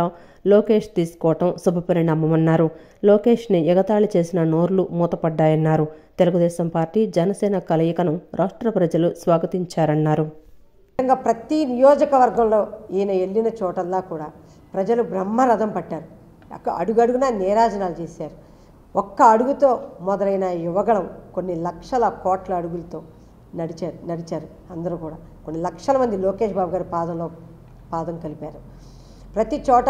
లోకేష్ తీసుకోవటం శుభపరిణామమన్నారు. లోకేష్ని ఎగతాళి చేసిన నోర్లు మూతపడ్డాయన్నారు. తెలుగుదేశం పార్టీ, జనసేన కలయికను రాష్ట్ర ప్రజలు స్వాగతించారన్నారు. ప్రతి నియోజకవర్గంలో ఈయన వెళ్ళిన చోటల్లా కూడా ప్రజలు బ్రహ్మరథం పట్టారు. అడుగడుగునా నీరాజనాలు చేశారు. ఒక్క అడుగుతో మొదలైన యువగళం కొన్ని లక్షల కోట్ల అడుగులతో నడిచారు. అందరూ కూడా కొన్ని లక్షల మంది లోకేష్ బాబు గారి పాదంలో పాదం కలిపారు. ప్రతి చోట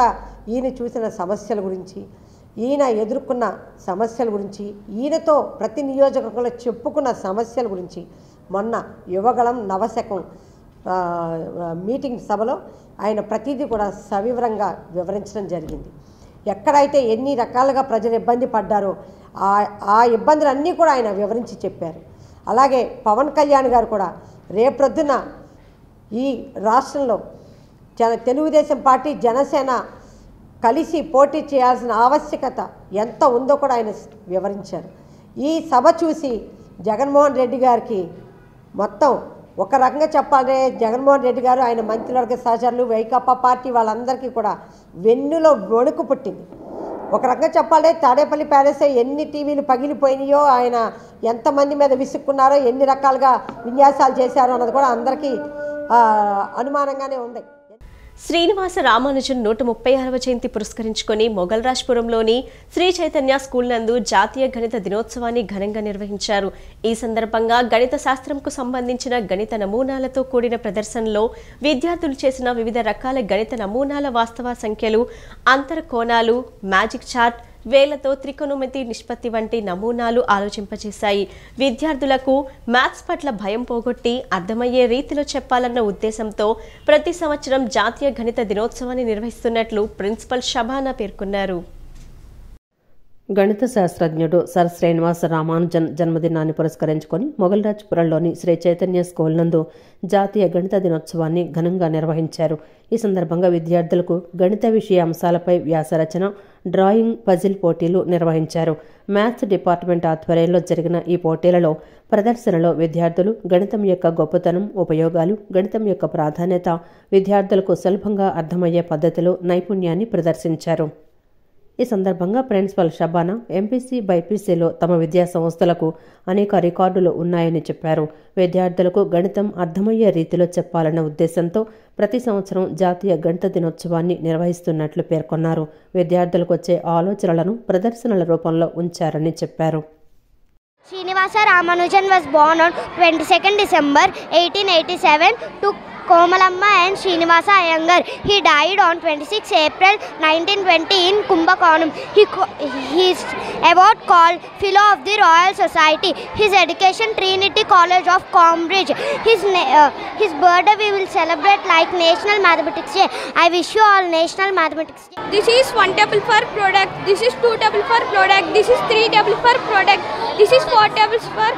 ఈయన చూసిన సమస్యల గురించి, ఈయన ఎదుర్కొన్న సమస్యల గురించి, ఈయనతో ప్రతి నియోజకవర్గంలో చెప్పుకున్న సమస్యల గురించి మొన్న యువగళం నవశకం మీటింగ్ సభలో ఆయన ప్రతిదీ కూడా సవివరంగా వివరించడం జరిగింది. ఎక్కడైతే ఎన్ని రకాలుగా ప్రజలు ఇబ్బంది పడ్డారో ఆ ఇబ్బందులన్నీ కూడా ఆయన వివరించి చెప్పారు. అలాగే పవన్ కళ్యాణ్ గారు కూడా రేపొద్దున ఈ రాష్ట్రంలో తెలుగుదేశం పార్టీ, జనసేన కలిసి పోటీ చేయాల్సిన ఆవశ్యకత ఎంత ఉందో కూడా ఆయన వివరించారు. ఈ సభ చూసి జగన్మోహన్ రెడ్డి గారికి మొత్తం ఒక రకంగా చెప్పాలంటే జగన్మోహన్ రెడ్డి గారు, ఆయన మంత్రివర్గ సహచరులు, వైకాపా పార్టీ వాళ్ళందరికీ కూడా వెన్నులో వణుకు పుట్టింది. ఒక రకంగా చెప్పాలంటే తాడేపల్లి ప్యాలెస్ ఎన్ని టీవీలు పగిలిపోయినాయో, ఆయన ఎంతమంది మీద విసుక్కున్నారో, ఎన్ని రకాలుగా విన్యాసాలు చేశారో అన్నది కూడా అందరికీ అనుమానంగానే ఉంది. శ్రీనివాస రామానుజన్ 136వ జయంతి పురస్కరించుకొని మొగల్రాజ్పురంలోని శ్రీ చైతన్య స్కూల్ నందు జాతీయ గణిత దినోత్సవాన్ని ఘనంగా నిర్వహించారు. ఈ సందర్భంగా గణిత శాస్త్రంకు సంబంధించిన గణిత నమూనాలతో కూడిన ప్రదర్శనలో విద్యార్థులు చేసిన వివిధ రకాల గణిత నమూనాల వాస్తవ సంఖ్యలు, అంతర కోణాలు, మ్యాజిక్ చార్ట్, వేలతో త్రికోణమితి నిష్పత్తి వంటి నమూనాలు ఆలోచింపజేశాయి. విద్యార్థులకు మ్యాథ్స్ పట్ల భయం పోగొట్టి అర్థమయ్యే రీతిలో చెప్పాలన్న ఉద్దేశంతో ప్రతి సంవత్సరం జాతీయ గణిత దినోత్సవాన్ని నిర్వహిస్తున్నట్లు ప్రిన్సిపల్ షబానా పేర్కొన్నారు. గణిత శాస్త్రజ్ఞుడు సర్ శ్రీనివాస రామానుజన్ జన్మదినాన్ని పురస్కరించుకొని మొగల్రాజ్పురంలోని శ్రీ చైతన్య స్కూల్ నందు జాతీయ గణిత దినోత్సవాన్ని ఘనంగా నిర్వహించారు. ఈ సందర్భంగా విద్యార్థులకు గణిత విషయ అంశాలపై వ్యాసరచన, డ్రాయింగ్, పజిల్ పోటీలు నిర్వహించారు. మ్యాథ్స్ డిపార్ట్మెంట్ ఆధ్వర్యంలో జరిగిన ఈ పోటీలలో ప్రదర్శనలో విద్యార్థులు గణితం యొక్క గొప్పతనం, ఉపయోగాలు, గణితం యొక్క ప్రాధాన్యత, విద్యార్థులకు సులభంగా అర్థమయ్యే పద్ధతిలో నైపుణ్యాన్ని ప్రదర్శించారు. ఈ సందర్భంగా ప్రిన్సిపల్ షబానా ఎంపీసీ, బైపీసీలో తమ విద్యా సంస్థలకు అనేక రికార్డులు ఉన్నాయని చెప్పారు. విద్యార్థులకు గణితం అర్థమయ్యే రీతిలో చెప్పాలన్న ఉద్దేశంతో ప్రతి సంవత్సరం జాతీయ గణిత దినోత్సవాన్ని నిర్వహిస్తున్నట్లు పేర్కొన్నారు. విద్యార్థులకు వచ్చే ఆలోచనలను ప్రదర్శనల రూపంలో ఉంచారని చెప్పారు. Srinivasa Ramanujan was born on 22nd December 1887 to Komalamma and Srinivasa Iyengar. He died on 26 April 1920 in Kumbakonam. His award called Fellow of the Royal Society. His education Trinity College of Cambridge. His birthday we will celebrate like National Mathematics Day. I wish you all National Mathematics Day. This is 1 table for product. This is 2 table for product. This is 3 table for product. This is 4 tables for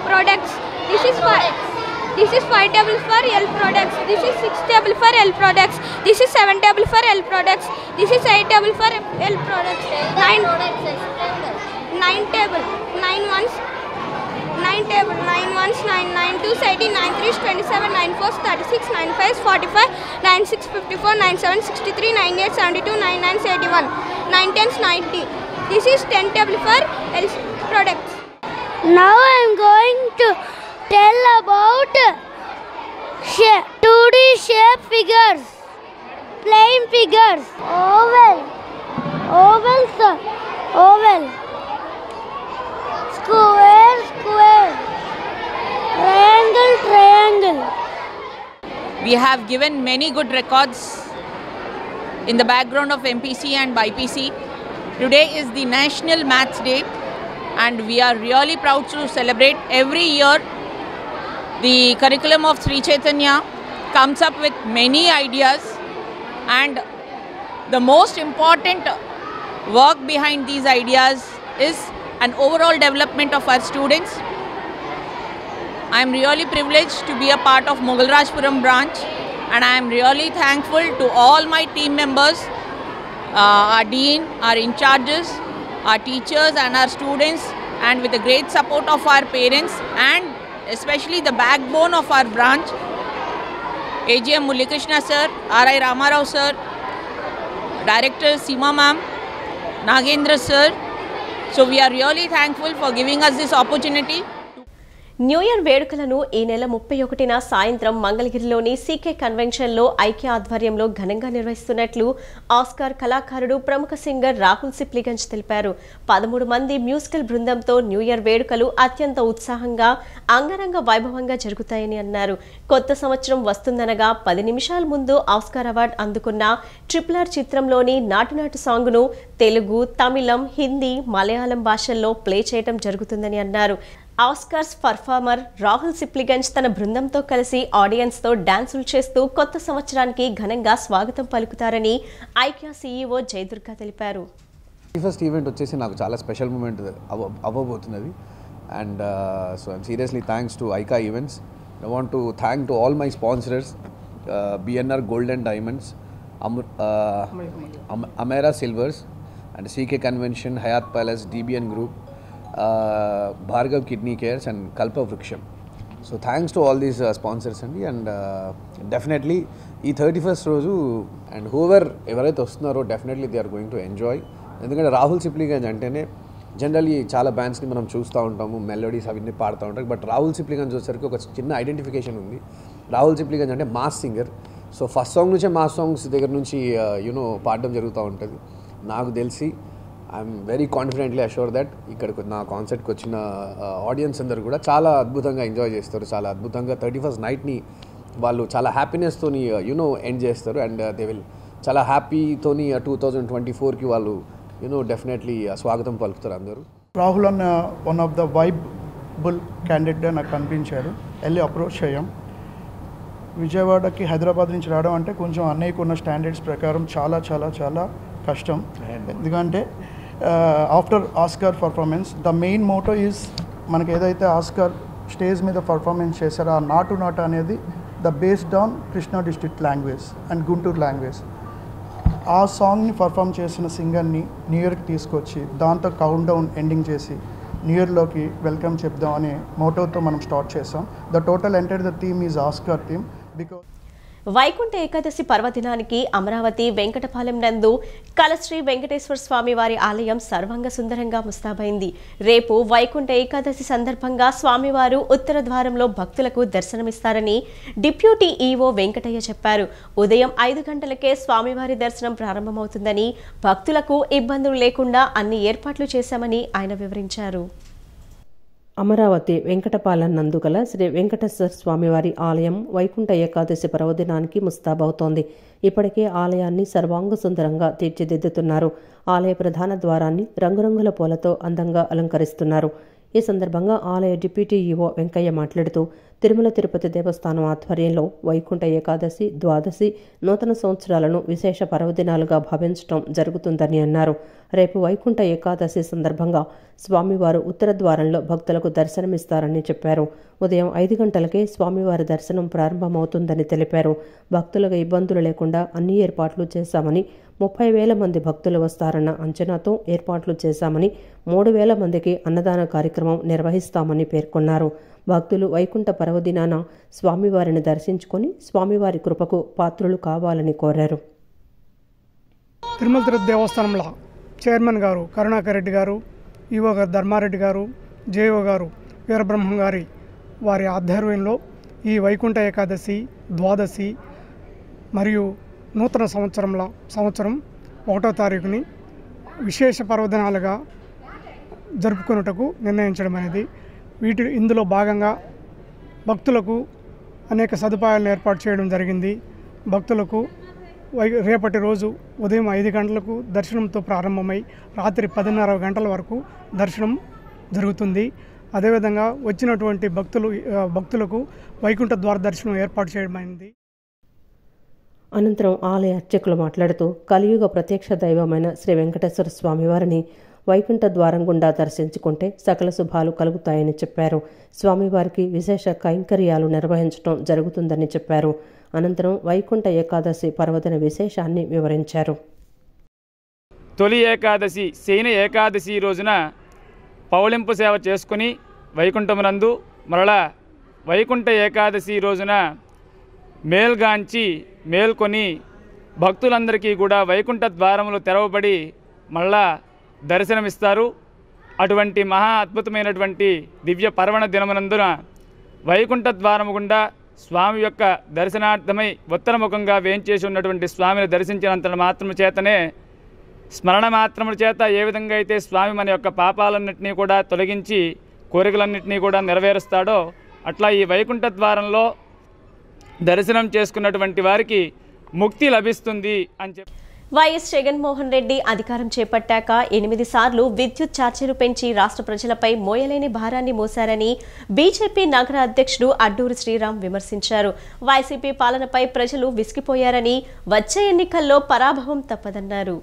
products. This is 5 tables for L products. This is 6 table for L products. This is 7 table for L products. This is 8 table for L products. 9 table. 9 ones. 9 table. 9 ones. 9 9 2 18 9 3 27 9 4 36 9 5 45 9 6 54 9 7 63 9 8 72 9 9 81 9 10 90. This is 10 table for L products. Now I am going to tell about 2D shape figures, plane figures, oval, square, triangle. We have given many good records in the background of MPC and BIPC. Today is the National Maths Day, and we are really proud to celebrate every year. The curriculum of Sri Chaitanya comes up with many ideas, and the most important work behind these ideas is an overall development of our students. I am really privileged to be a part of Mogalrajpuram branch, and I am really thankful to all my team members, our dean, our in charges, our teachers and our students, and with the great support of our parents and especially the backbone of our branch, AGM Mullikrishna sir, R.I. Ramarao sir, Director Seema ma'am, Nagendra sir. So we are really thankful for giving us this opportunity. New year వేడుకలను ఈ నెల 31న సాయంత్రం మంగళగిరిలోని CK కన్వెన్షన్లో ఐక్య ఆధ్వర్యంలో ఘనంగా నిర్వహిస్తున్నట్లు Oscar కళాకారుడు ప్రముఖ సింగర్ రాహుల్ సిప్లిగంజ్ తెలిపారు. 13 మంది మ్యూజికల్ బృందంతో న్యూ ఇయర్ వేడుకలు అత్యంత ఉత్సాహంగా, అంగరంగ వైభవంగా జరుగుతాయని అన్నారు. కొత్త సంవత్సరం వస్తుందనగా 10 నిమిషాల ముందు ఆస్కార్ అవార్డు అందుకున్న RRR చిత్రంలోని నాటు సాంగ్ను తెలుగు, తమిళం, హిందీ, మలయాళం భాషల్లో ప్లే చేయడం జరుగుతుందని అన్నారు. ఆస్కార్స్ పర్ఫార్మర్ రాహుల్ సిప్లిగంజ్ తన బృందంతో కలిసి ఆడియన్స్తో డాన్సులు చేస్తూ కొత్త సంవత్సరానికి ఘనంగా స్వాగతం పలుకుతారని ఐక్య సీఈఓ జయదుర్గా తెలిపారు. ఫస్ట్ ఈవెంట్ వచ్చేసి నాకు చాలా స్పెషల్ మూమెంట్ అవ్వబోతున్నది, and so I'm seriously thanks to ఐకా events. I want to thank to all my sponsors, BNR gold and diamonds, అమేరా silvers and CK convention, Hyatt palace, DBN group, Bhargav Kidney Cares and Kalpa Vriksham. So thanks to all these sponsors andi, and definitely ee 31st roju and whoever evaraithe vasthunnaro definitely they are going to enjoy. Endukante Rahul Sipliganj antene generally chaala bands ni manam chusta untamu, melodies avinni paadta untaru, but Rahul Sipliganj వచ్చేసరికి ఒక చిన్న identification ఉంది. Rahul Sipliganj అంటే mass singer. So first song నుంచే mass songs దగ్గర నుంచి పాడడం జరుగుతూ ఉంటుంది. నాకు తెలిసి I'm very confidently assure that ఇక్కడికి నా కాన్సర్ట్కి వచ్చిన ఆడియన్స్ అందరూ కూడా చాలా అద్భుతంగా ఎంజాయ్ చేస్తారు. చాలా అద్భుతంగా 31st నైట్ని వాళ్ళు చాలా హ్యాపీనెస్తోని ఎండ్ చేస్తారు, అండ్ దే విల్ చాలా హ్యాపీతోని 2024కి వాళ్ళు డెఫినెట్లీ స్వాగతం పలుకుతారు అందరూ. రాహుల్ అన్న వన్ ఆఫ్ ద వైబుల్ క్యాండిడేట్గా నాకు కనిపించారు. వెళ్ళి అప్రోచ్ అయ్యాం. విజయవాడకి హైదరాబాద్ నుంచి రావడం అంటే కొంచెం అన్నయ్యకు ఉన్న స్టాండర్డ్స్ ప్రకారం చాలా చాలా చాలా కష్టం. ఎందుకంటే after Oscar performance the main motto is మనకి ఏదైతే ఆస్కార్ స్టేజ్ మీద పర్ఫార్మెన్స్ చేశారో ఆ నాటు అనేది the based on Krishna district language and Guntur language. ఆ సాంగ్ని పర్ఫామ్ చేసిన సింగర్ని న్యూ ఇయర్కి తీసుకొచ్చి దాంతో కౌంట్ డౌన్ ఎండింగ్ చేసి న్యూ ఇయర్లోకి వెల్కమ్ చెప్దాం అనే మోటోతో మనం స్టార్ట్ చేసాం. The total entire the theme is Oscar theme. Because Vaikuntha Ekadashi పర్వదినానికి అమరావతి వెంకటపాలెం నందు కలశ్రీ వెంకటేశ్వర స్వామి వారి ఆలయం సర్వంగ సుందరంగా ముస్తాబైంది. రేపు వైకుంఠ ఏకాదశి సందర్భంగా స్వామివారు ఉత్తర ద్వారంలో భక్తులకు దర్శనమిస్తారని డిప్యూటీ ఈవో వెంకటయ్య చెప్పారు. ఉదయం 5 గంటలకే స్వామివారి దర్శనం ప్రారంభమవుతుందని, భక్తులకు ఇబ్బందులు లేకుండా అన్ని ఏర్పాట్లు చేశామని ఆయన వివరించారు. అమరావతి వెంకటపాలెం నందు గల శ్రీ వెంకటేశ్వర స్వామివారి ఆలయం వైకుంఠ ఏకాదశి పర్వదినానికి ముస్తాబవుతోంది. ఇప్పటికే ఆలయాన్ని సర్వాంగ సుందరంగా తీర్చిదిద్దుతున్నారు. ఆలయ ప్రధాన ద్వారాన్ని రంగురంగుల పూలతో అందంగా అలంకరిస్తున్నారు. ఈ సందర్భంగా ఆలయ డిప్యూటీ ఈవో వెంకయ్య మాట్లాడుతూ తిరుమల తిరుపతి దేవస్థానం ఆధ్వర్యంలో వైకుంఠ ఏకాదశి, ద్వాదశి, నూతన సంవత్సరాలను విశేష పర్వదినాలుగా భావించడం జరుగుతుందని అన్నారు. రేపు వైకుంఠ ఏకాదశి సందర్భంగా స్వామివారు ఉత్తర ద్వారంలో భక్తులకు దర్శనమిస్తారని చెప్పారు. ఉదయం 5 గంటలకే స్వామివారి దర్శనం ప్రారంభమవుతుందని తెలిపారు. భక్తులకు ఇబ్బందులు లేకుండా అన్ని ఏర్పాట్లు చేశామని, 30,000 మంది భక్తులు వస్తారన్న అంచనాతో ఏర్పాట్లు చేశామని, 3,000 మందికి అన్నదాన కార్యక్రమం నిర్వహిస్తామని పేర్కొన్నారు. భక్తులు వైకుంఠ పర్వదినాన స్వామివారిని దర్శించుకొని స్వామివారి కృపకు పాత్రులు కావాలని కోరారు. తిరుమల తిరుపతి దేవస్థానంలో చైర్మన్ గారు కరుణాకర్ రెడ్డి గారు, ఈవో గారు ధర్మారెడ్డి గారు, జేఓ గారు వీరబ్రహ్మం గారి వారి ఆధ్వర్యంలో ఈ వైకుంఠ ఏకాదశి, ద్వాదశి మరియు నూతన సంవత్సరం 1వ తారీఖుని విశేష పర్వదినాలుగా జరుపుకున్నటకు నిర్ణయించడం అనేది. ఇందులో భాగంగా భక్తులకు అనేక సదుపాయాలను ఏర్పాటు చేయడం జరిగింది. భక్తులకు రేపటి రోజు ఉదయం 5 గంటలకు దర్శనంతో ప్రారంభమై రాత్రి 10:30 గంటల వరకు దర్శనం జరుగుతుంది. అదేవిధంగా వచ్చినటువంటి భక్తులకు వైకుంఠ ద్వార దర్శనం ఏర్పాటు చేయడమైంది. అనంతరం ఆలయ అర్చకులు మాట్లాడుతూ కలియుగ ప్రత్యక్ష దైవమైన శ్రీ వెంకటేశ్వర స్వామివారిని వైకుంఠ ద్వారం గుండా దర్శించుకుంటే సకల శుభాలు కలుగుతాయని చెప్పారు. స్వామివారికి విశేష కైంకర్యాలు నిర్వహించడం జరుగుతుందని చెప్పారు. అనంతరం వైకుంఠ ఏకాదశి పర్వదిన విశేషాన్ని వివరించారు. తొలి ఏకాదశి శయన ఏకాదశి రోజున పౌళింపు సేవ చేసుకుని వైకుంఠమునందు, మరలా వైకుంఠ ఏకాదశి రోజున మేల్గాంచి మేల్కొని భక్తులందరికీ కూడా వైకుంఠ ద్వారములు తెరవబడి మళ్ళా దర్శనమిస్తారు. అటువంటి మహా అద్భుతమైనటువంటి దివ్య పర్వణ దినమునందున వైకుంఠ ద్వారము గుండా స్వామి యొక్క దర్శనార్థమై ఉత్తరముఖంగా వేంచేసి ఉన్నటువంటి స్వామిని దర్శించినంత మాత్రము చేతనే, స్మరణ మాత్రముల చేత ఏ విధంగా అయితే స్వామి మన యొక్క పాపాలన్నింటినీ కూడా తొలగించి కోరికలన్నింటినీ కూడా నెరవేరుస్తాడో, అట్లా ఈ వైకుంఠ ద్వారంలో దర్శనం చేసుకున్నటువంటి వారికి ముక్తి లభిస్తుంది అని చెప్పి వైఎస్ జగన్మోహన్ రెడ్డి అధికారం చేపట్టాక 8 సార్లు విద్యుత్ ఛార్జీలు పెంచి రాష్ట్ర ప్రజలపై మోయలేని భారాన్ని మోశారని బీజేపీ నగర అధ్యక్షుడు అడ్డూరి శ్రీరామ్ విమర్శించారు. వైసీపీ పాలనపై ప్రజలు విసిగిపోయారని, వచ్చే ఎన్నికల్లో పరాభవం తప్పదన్నారు.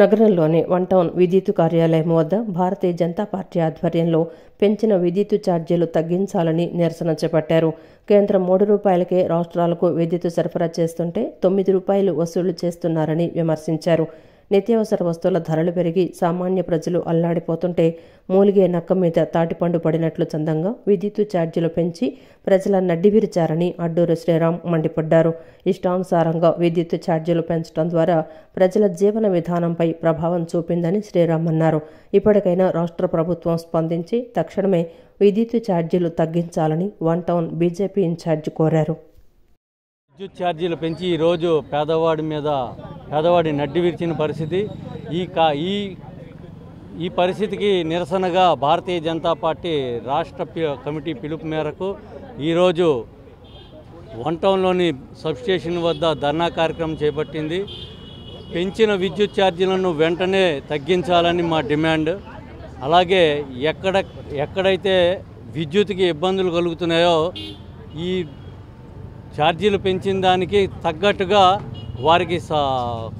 నగరంలోని 1 టౌన్ విద్యుత్ కార్యాలయం వద్ద భారతీయ జనతా పార్టీ ఆధ్వర్యంలో పెంచిన విద్యుత్ ఛార్జీలు తగ్గించాలని నిరసన చేపట్టారు. కేంద్రం 3 రూపాయలకే రాష్ట్రాలకు విద్యుత్ సరఫరా చేస్తుంటే 9 రూపాయలు వసూలు చేస్తున్నారని విమర్శించారు. నిత్యావసర వస్తువుల ధరలు పెరిగి సామాన్య ప్రజలు అల్లాడిపోతుంటే మూలిగే నక్క మీద తాటిపండు పడినట్లు చందంగా విద్యుత్ ఛార్జీలు పెంచి ప్రజల నడ్డివిరిచారని అడ్డూరి శ్రీరామ్ మండిపడ్డారు. ఇష్టానుసారంగా విద్యుత్ ఛార్జీలు పెంచడం ద్వారా ప్రజల జీవన విధానంపై ప్రభావం చూపిందని శ్రీరామ్ అన్నారు. ఇప్పటికైనా రాష్ట్ర ప్రభుత్వం స్పందించి తక్షణమే విద్యుత్ ఛార్జీలు తగ్గించాలని 1 టౌన్ బీజేపీ ఇన్ఛార్జ్ కోరారు. విద్యుత్ ఛార్జీలు పెంచి ఈరోజు పేదవాడి నడ్డి విరిచిన పరిస్థితి. ఈ పరిస్థితికి నిరసనగా భారతీయ జనతా పార్టీ రాష్ట్ర కమిటీ పిలుపు మేరకు ఈరోజు 1 టౌన్లోని సబ్స్టేషన్ వద్ద ధర్నా కార్యక్రమం చేపట్టింది. పెంచిన విద్యుత్ ఛార్జీలను వెంటనే తగ్గించాలని మా డిమాండ్. అలాగే ఎక్కడైతే విద్యుత్కి ఇబ్బందులు కలుగుతున్నాయో ఈ ఛార్జీలు పెంచిన దానికి తగ్గట్టుగా వారికి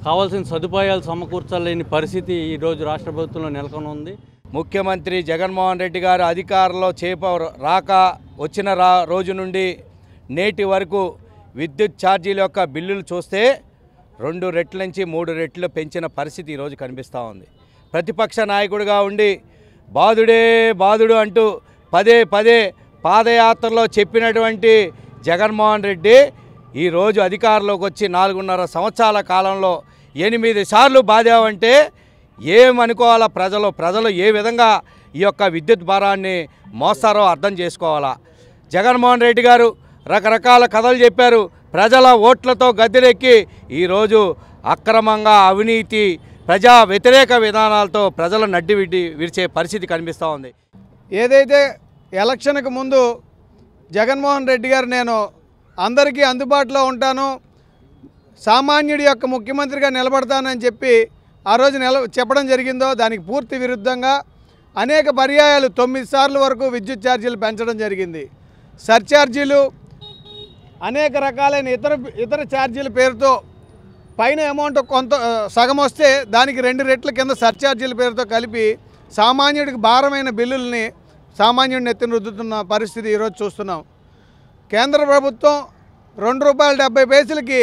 కావాల్సిన సదుపాయాలు సమకూర్చలేని పరిస్థితి ఈరోజు రాష్ట్ర ప్రభుత్వంలో నెలకొని ఉంది. ముఖ్యమంత్రి జగన్మోహన్ రెడ్డి గారు అధికారంలో వచ్చిన రోజు నుండి నేటి వరకు విద్యుత్ ఛార్జీల యొక్క బిల్లులు చూస్తే 2 రెట్ల నుంచి 3 రెట్లు పెంచిన పరిస్థితి ఈరోజు కనిపిస్తూ ఉంది. ప్రతిపక్ష నాయకుడిగా ఉండి బాధుడు అంటూ పదే పాదయాత్రలో చెప్పినటువంటి జగన్మోహన్ రెడ్డి ఈరోజు అధికారంలోకి వచ్చి 4.5 సంవత్సరాల కాలంలో 8 సార్లు బాధావంటే ఏమనుకోవాలా? ప్రజలు ఏ విధంగా ఈ యొక్క విద్యుత్ భారాన్ని మోస్తారో అర్థం చేసుకోవాలా. జగన్మోహన్ రెడ్డి గారు రకరకాల కథలు చెప్పారు. ప్రజల ఓట్లతో గద్దెలెక్కి ఈరోజు అక్రమంగా అవినీతి ప్రజా వ్యతిరేక విధానాలతో ప్రజల నడ్డి విరిచే పరిస్థితి కనిపిస్తూ ఉంది. ఏదైతే ఎలక్షన్కు ముందు జగన్మోహన్ రెడ్డి గారు నేను అందరికీ అందుబాటులో ఉంటాను, సామాన్యుడి యొక్క ముఖ్యమంత్రిగా నిలబడతానని చెప్పి ఆ రోజు చెప్పడం జరిగిందో దానికి పూర్తి విరుద్ధంగా అనేక పర్యాయాలు 9 సార్లు వరకు విద్యుత్ ఛార్జీలు పెంచడం జరిగింది. సర్ఛార్జీలు, అనేక రకాలైన ఇతర ఛార్జీల పేరుతో పైన అమౌంట్ కొంత సగం వస్తే దానికి 2 రెట్ల కింద సర్ఛార్జీల పేరుతో కలిపి సామాన్యుడికి భారమైన బిల్లుల్ని సామాన్యుడిని ఎత్తిన రుద్దుతున్న పరిస్థితి ఈరోజు చూస్తున్నాం. కేంద్ర ప్రభుత్వం ₹2.70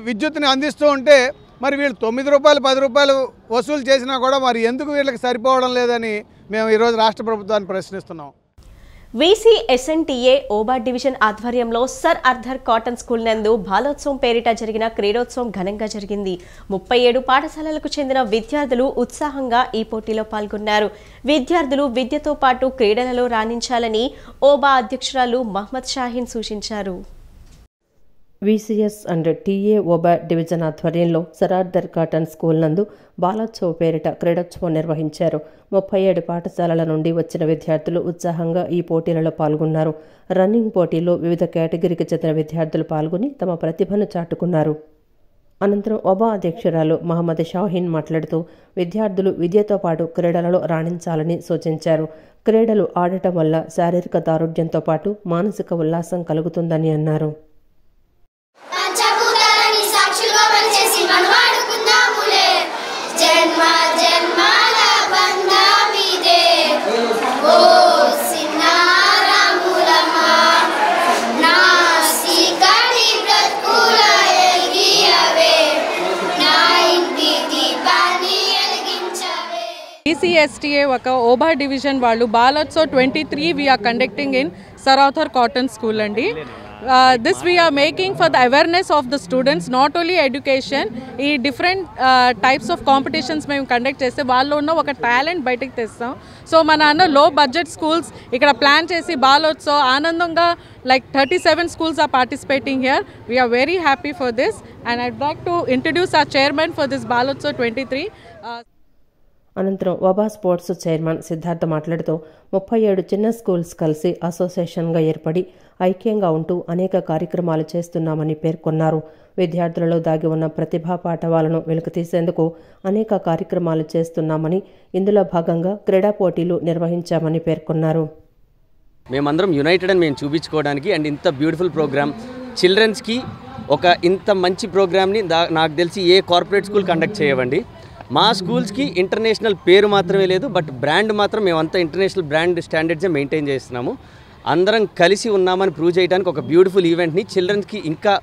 విద్యుత్తుని అందిస్తూ ఉంటే మరి వీళ్ళు ₹9 ₹10 వసూలు చేసినా కూడా మరి ఎందుకు వీళ్ళకి సరిపోవడం లేదని మేము ఈరోజు రాష్ట్ర ప్రభుత్వాన్ని ప్రశ్నిస్తున్నాం. VCSNTA ఓబా డివిజన్ ఆధ్వర్యంలో సర్ ఆర్థర్ కాటన్ స్కూల్ నందు బాలోత్సవం పేరిట జరిగిన క్రీడోత్సవం ఘనంగా జరిగింది. 37 పాఠశాలలకు చెందిన విద్యార్థులు ఉత్సాహంగా ఈ పోటీలో పాల్గొన్నారు. విద్యార్థులు విద్యతో పాటు క్రీడలలో రాణించాలని ఓబా అధ్యక్షురాలు మహమ్మద్ షాహీన్ సూచించారు. VCS అండ్ TA ఓబా డివిజన్ ఆధ్వర్యంలో సర్ ఆర్థర్ కాటన్ స్కూల్ నందు బాలోత్సవ పేరిట క్రీడోత్సవం నిర్వహించారు. 37 పాఠశాలల నుండి వచ్చిన విద్యార్థులు ఉత్సాహంగా ఈ పోటీలలో పాల్గొన్నారు. రన్నింగ్ పోటీలో వివిధ కేటగిరీకి చెందిన విద్యార్థులు పాల్గొని తమ ప్రతిభను చాటుకున్నారు. అనంతరం ఓబా అధ్యక్షురాలు మహమ్మద్ షాహీన్ మాట్లాడుతూ విద్యార్థులు విద్యతో పాటు క్రీడలలో రాణించాలని సూచించారు. క్రీడలు ఆడటం వల్ల శారీరక దారుఢ్యంతో పాటు మానసిక ఉల్లాసం కలుగుతుందని అన్నారు. VCSTA ఒక ఓబా డివిజన్ వాళ్ళు Balotsav 23 we are conducting in Sir Arthur Cotton School అండి. This we are making for the awareness of the students, not only education. ఈ డిఫరెంట్ టైప్స్ ఆఫ్ కాంపిటీషన్స్ మేము కండక్ట్ చేస్తే వాళ్ళు ఉన్న ఒక టాలెంట్ బయటకు తెస్తాం. సో మన లో బడ్జెట్ స్కూల్స్ ఇక్కడ ప్లాన్ చేసి బాలోత్సవ్ ఆనందంగా like 37 schools are participating here. We are very happy for this and I'd like to introduce our chairman for this Balotsav 23. అనంతరం ఓబా స్పోర్ట్స్ చైర్మన్ సిద్ధార్థ మాట్లాడుతూ 37 చిన్న స్కూల్స్ కలిసి అసోసియేషన్గా ఏర్పడి ఐక్యంగా ఉంటూ అనేక కార్యక్రమాలు చేస్తున్నామని పేర్కొన్నారు. విద్యార్థులలో దాగి ఉన్న ప్రతిభా పాఠవాలను వెలుగుతీసేందుకు అనేక కార్యక్రమాలు చేస్తున్నామని, ఇందులో భాగంగా క్రీడా పోటీలు నిర్వహించామని పేర్కొన్నారు. మేమందరం యునైటెడ్ అని మేము చూపించుకోవడానికి అండ్ ఇంత బ్యూటిఫుల్ ప్రోగ్రామ్ చిల్డ్రన్స్కి ఒక ఇంత మంచి ప్రోగ్రామ్ని నాకు తెలిసి ఏ కార్పొరేట్ స్కూల్ కండక్ట్ చేయవండి. మా స్కూల్స్కి ఇంటర్నేషనల్ పేరు మాత్రమే లేదు, బట్ బ్రాండ్ మాత్రం మేమంతా ఇంటర్నేషనల్ బ్రాండ్ స్టాండర్డ్సే మెయింటైన్ చేస్తున్నాము. అందరం కలిసి ఉన్నామని ప్రూవ్ చేయడానికి ఒక బ్యూటిఫుల్ ఈవెంట్ని చిల్డ్రన్స్కి ఇంకా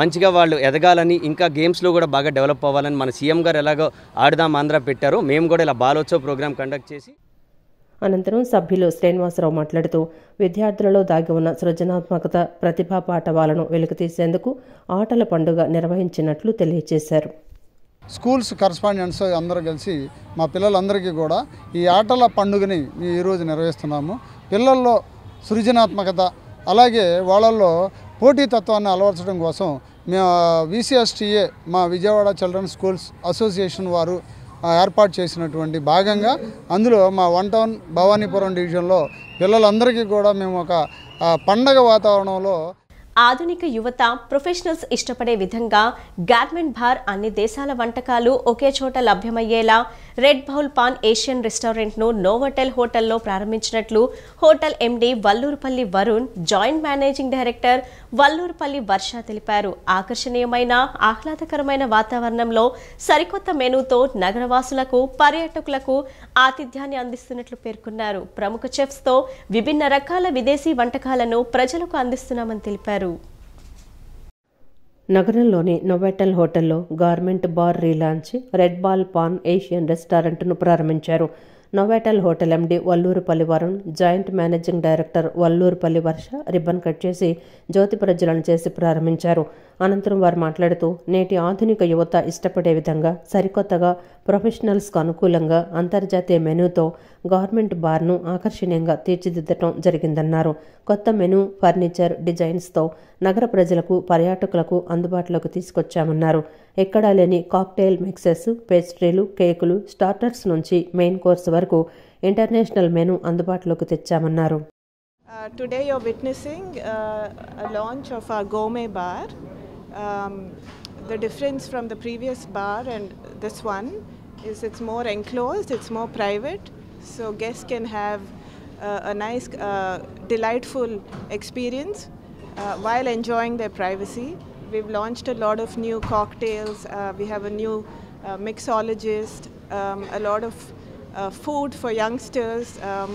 మంచిగా వాళ్ళు ఎదగాలని, ఇంకా గేమ్స్లో కూడా బాగా డెవలప్ అవ్వాలని మన సీఎం గారు ఎలాగో ఆడదాం ఆంధ్ర పెట్టారో మేము కూడా ఇలా బాలోత్సవ్ ప్రోగ్రామ్ కండక్ట్ చేసి. అనంతరం సభ్యులు శ్రీనివాసరావు మాట్లాడుతూ విద్యార్థులలో దాగి ఉన్న సృజనాత్మకత, ప్రతిభా పాఠవాలను వెలుగుతీసేందుకు ఆటల పండుగ నిర్వహించినట్లు తెలియజేశారు. స్కూల్స్ కరస్పాండెంట్స్ అందరూ కలిసి మా పిల్లలందరికీ కూడా ఈ ఆటల పండుగని ఈరోజు నిర్వహిస్తున్నాము. పిల్లల్లో సృజనాత్మకత అలాగే వాళ్ళల్లో పోటీతత్వాన్ని అలవర్చడం కోసం మేము VCSTA మా విజయవాడ చిల్డ్రన్ స్కూల్స్ అసోసియేషన్ వారు ఏర్పాటు చేసినటువంటి భాగంగా అందులో మా 1 టౌన్ భవానీపురం డివిజన్లో పిల్లలందరికీ కూడా మేము ఒక పండగ వాతావరణంలో ఆధునిక యువత ప్రొఫెషనల్స్ ఇష్టపడే విధంగా గార్మెంట్ బార్ అన్ని దేశాల వంటకాలు ఒకే చోట లభ్యమయ్యేలా రెడ్ బౌల్ పాన్ ఏషియన్ రెస్టారెంట్ను నోవోటెల్ హోటల్లో ప్రారంభించినట్లు hotel MD Vallurupalli Varun, joint managing director Vallurupalli Varsha తెలిపారు. ఆకర్షణీయమైన ఆహ్లాదకరమైన వాతావరణంలో సరికొత్త మెనూతో నగరవాసులకు పర్యాటకులకు ఆతిథ్యాన్ని అందిస్తున్నట్లు పేర్కొన్నారు. ప్రముఖ చెఫ్స్తో విభిన్న రకాల విదేశీ వంటకాలను ప్రజలకు అందిస్తున్నామని తెలిపారు. నగరంలోని నోవోటెల్ హోటల్లో garment bar relaunch red bowl pan Asian రెస్టారెంట్ను ప్రారంభించారు. Novotel hotel MD Vallurupalli Varun, joint managing director Vallurupalli Varsha ribbon cut చేసి జ్యోతి ప్రజ్వలన చేసి ప్రారంభించారు. అనంతరం వారు మాట్లాడుతూ నేటి ఆధునిక యువత ఇష్టపడే విధంగా సరికొత్తగా ప్రొఫెషనల్స్కు అనుకూలంగా అంతర్జాతీయ మెనూతో గవర్నమెంట్ బార్ను ఆకర్షణీయంగా తీర్చిదిద్దటం జరిగిందన్నారు. కొత్త మెనూ, ఫర్నిచర్, డిజైన్స్తో నగర ప్రజలకు, పర్యాటకులకు అందుబాటులోకి తీసుకొచ్చామన్నారు. ఎక్కడా లేని కాక్టైల్ మిక్సెస్, పేస్ట్రీలు, కేకులు, స్టార్టర్స్ నుంచి మెయిన్ కోర్స్ వరకు ఇంటర్నేషనల్ మెనూ అందుబాటులోకి తెచ్చామన్నారు. Today you're witnessing a launch of our gourmet bar. The difference from the previous bar and this one is it's more enclosed, it's more private, so guests can have a nice, delightful experience while enjoying their privacy. We've launched a lot of new cocktails, we have a new mixologist, a lot of food for youngsters,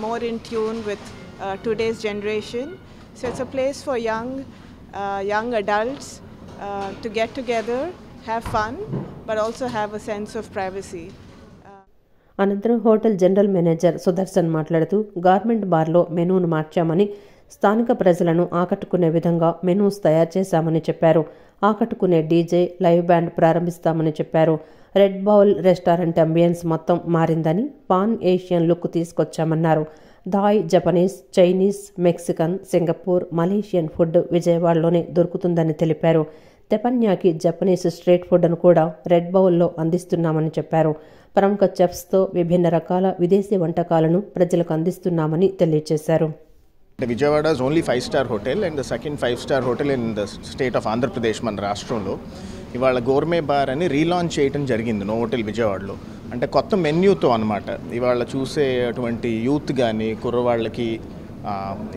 more in tune with today's generation. So it's a place for young adults to get together, have fun, but also have a sense of privacy. అనంతరం hotel general manager Sudarshan మాట్లాడుతూ garment బార్లో మెనూను మార్చామని, స్థానిక ప్రజలను ఆకట్టుకునే విధంగా menus తయారు చేశామని చెప్పారు. ఆకట్టుకునే డీజే, లైవ్ బ్యాండ్ ప్రారంభిస్తామని చెప్పారు. రెడ్ బౌల్ రెస్టారెంట్ అంబియన్స్ మొత్తం మారిందని, పాన్ ఏషియన్ లుక్ తీసుకొచ్చామన్నారు. Thai, Japanese, Chinese, Mexican, Singapore, Malaysian food విజయవాడలోనే దొరుకుతుందని తెలిపారు. తెపన్యాకి జపనీస్ స్ట్రీట్ ఫుడ్ను కూడా రెడ్ బౌల్లో అందిస్తున్నామని చెప్పారు. ప్రముఖ చెఫ్స్తో విభిన్న రకాల విదేశీ వంటకాలను ప్రజలకు అందిస్తున్నామని తెలియజేశారు. Vijayawada is only 5-star hotel and the second 5-star hotel in the state of Andhra Pradesh మన రాష్ట్రంలో ఇవాళ గోర్మే బార్ అని రీలాంచ్ చేయడం జరిగింది నోవోటెల్ విజయవాడలో. అంటే కొత్త మెన్యూతో అనమాట. ఇవాళ చూసే అటువంటి యూత్ కానీ కుర్రవాళ్ళకి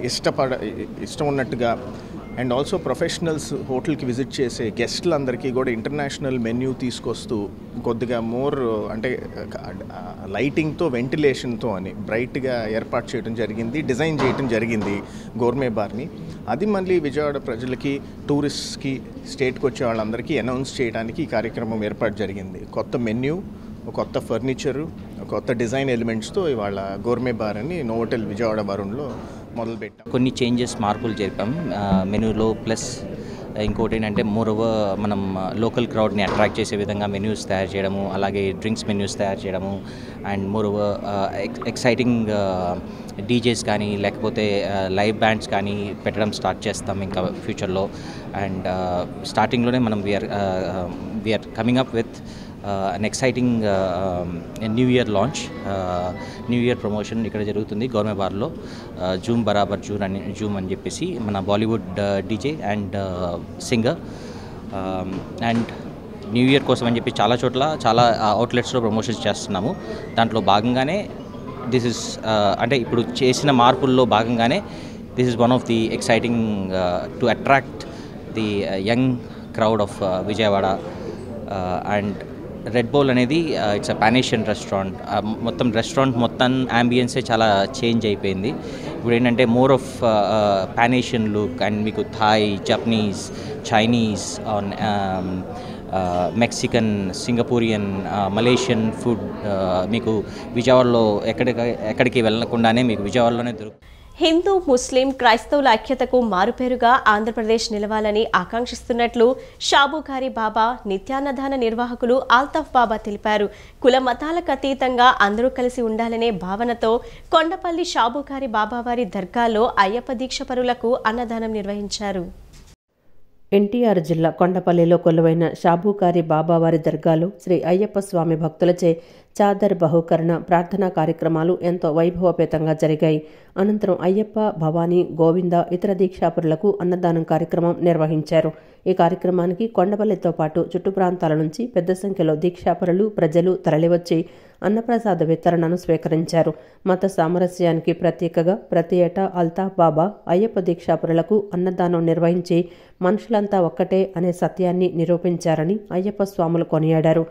ఇష్టం ఉన్నట్టుగా అండ్ ఆల్సో ప్రొఫెషనల్స్ హోటల్కి విజిట్ చేసే గెస్టులందరికీ కూడా ఇంటర్నేషనల్ మెన్యూ తీసుకొస్తూ కొద్దిగా మోర్ అంటే లైటింగ్తో, వెంటిలేషన్తో అని బ్రైట్గా ఏర్పాటు చేయడం జరిగింది, డిజైన్ చేయడం జరిగింది గోర్మే బార్ని. అది మళ్ళీ విజయవాడ ప్రజలకి, టూరిస్ట్స్కి, స్టేట్కి వచ్చే వాళ్ళందరికీ అనౌన్స్ చేయడానికి ఈ కార్యక్రమం ఏర్పాటు జరిగింది. కొత్త మెన్యూ, కొత్త ఫర్నిచరు, కొత్త డిజైన్ ఎలిమెంట్స్తో ఇవాళ గోర్మే బార్ అని నోవోటెల్ విజయవాడ వరుణ్లో మొదలుపెట్టాం. కొన్ని చేంజెస్, మార్పులు జరిపాం మెనూలో. ప్లస్ ఇంకోటి ఏంటంటే మనం లోకల్ క్రౌడ్ని అట్రాక్ట్ చేసే విధంగా మెన్యూస్ తయారు చేయడము, అలాగే డ్రింక్స్ మెన్యూస్ తయారు చేయడము, అండ్ ఎక్సైటింగ్ డీజేస్ కానీ లేకపోతే లైవ్ బ్యాండ్స్ కానీ పెట్టడం స్టార్ట్ చేస్తాం ఇంకా ఫ్యూచర్లో. అండ్ స్టార్టింగ్లోనే మనం we're coming up with an exciting new year launch, new year promotion ఇక్కడ జరుగుతుంది గోర్మే బార్లో. జూమ్ బరాబర్ జూమ్ అని చెప్పేసి మన Bollywood DJ and singer. And new year కోసం అని చెప్పి చాలా చోట్ల చాలా అవుట్లెట్స్లో ప్రమోషన్స్ చేస్తున్నాము. దాంట్లో భాగంగానే దిస్ ఇస్ అంటే ఇప్పుడు చేసిన మార్పుల్లో భాగంగానే this is one of the exciting to attract the young crowd of Vijayawada. And red bowl అనేది it's a pan Asian restaurant. మొత్తం రెస్టారెంట్ మొత్తం యాంబియన్సే చాలా చేంజ్ అయిపోయింది. ఇప్పుడు ఏంటంటే more of pan Asian look and మీకు Thai, Japanese, Chinese, Mexican, Singaporean, Malaysian food మీకు విజయవాడలో ఎక్కడికి వెళ్ళకుండానే మీకు విజయవాడలోనే దొరుకుతుంది. హిందూ, ముస్లిం, క్రైస్తవుల ఐక్యతకు మారుపేరుగా ఆంధ్రప్రదేశ్ నిలవాలని ఆకాంక్షిస్తున్నట్లు షాబుఖారీ బాబా నిత్యాన్నదాన నిర్వాహకులు ఆల్తాఫ్ బాబా తెలిపారు. కుల మతాలకు అతీతంగా అందరూ కలిసి ఉండాలనే భావనతో కొండపల్లి షాబుఖారీ బాబావారి దర్గాలో అయ్యప్ప దీక్ష పరులకు అన్నదానం నిర్వహించారు. ఎన్టీఆర్ జిల్లా కొండపల్లిలో కొలువైన షాబూకారి బాబావారి దర్గాలో శ్రీ అయ్యప్ప స్వామి భక్తులచే చాదర్ బహుకరణ ప్రార్థనా కార్యక్రమాలు ఎంతో వైభవపేతంగా జరిగాయి. అనంతరం అయ్యప్ప, భవానీ, గోవింద ఇతర దీక్షాపరులకు అన్నదానం కార్యక్రమం నిర్వహించారు. ఈ కార్యక్రమానికి కొండపల్లితో పాటు చుట్టు ప్రాంతాల నుంచి పెద్ద సంఖ్యలో దీక్షాపరులు, ప్రజలు తరలివచ్చి అన్నప్రసాద వితరణను స్వీకరించారు. మత సామరస్యానికి ప్రతీకగా ప్రతి ఏటా అల్తాఫ్ బాబా అయ్యప్ప దీక్షాపరులకు అన్నదానం నిర్వహించి మనుషులంతా ఒక్కటే అనే సత్యాన్ని నిరూపించారని అయ్యప్ప స్వాములు కొనియాడారు.